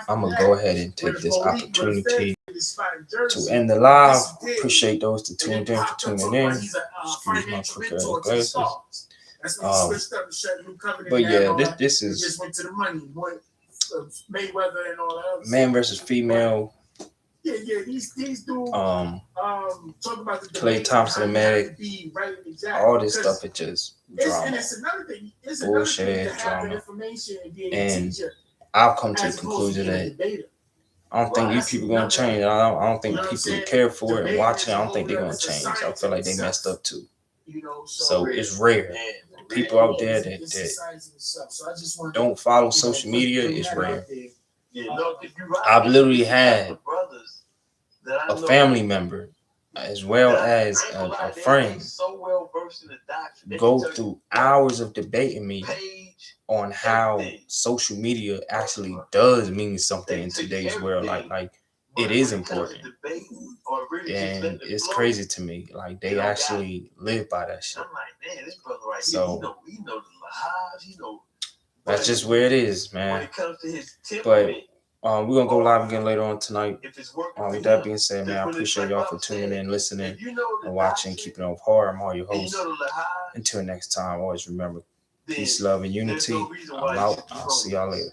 I'm gonna go ahead and take this opportunity to end the live. Appreciate those that tuned in for tuning in. Excuse my crooked glasses. But yeah, this is Mayweather and all that. man versus female. Yeah, these dudes. Talk about the Klay, Thompson, and Megg. All this stuff is just drama. And it's another thing. Bullshit, drama. And I've come to the conclusion that I don't think these people gonna change. I don't think people who care for it and watch it, I don't think they're gonna change. I feel like they messed up too. So it's rare. People out there that don't follow social media is rare. I've literally had a family member as well as a friend go through hours of debating me on how social media actually does mean something in today's world. Like it is important. And it's crazy to me. Like they actually live by that shit. So that's just where it is, man. But we're gonna go live again later on tonight. With that being said, man, I appreciate y'all for tuning in, listening, and watching, keeping up with horror. I'm all your host. Until next time, always remember peace, love, and unity. I'm out. I'll see y'all later.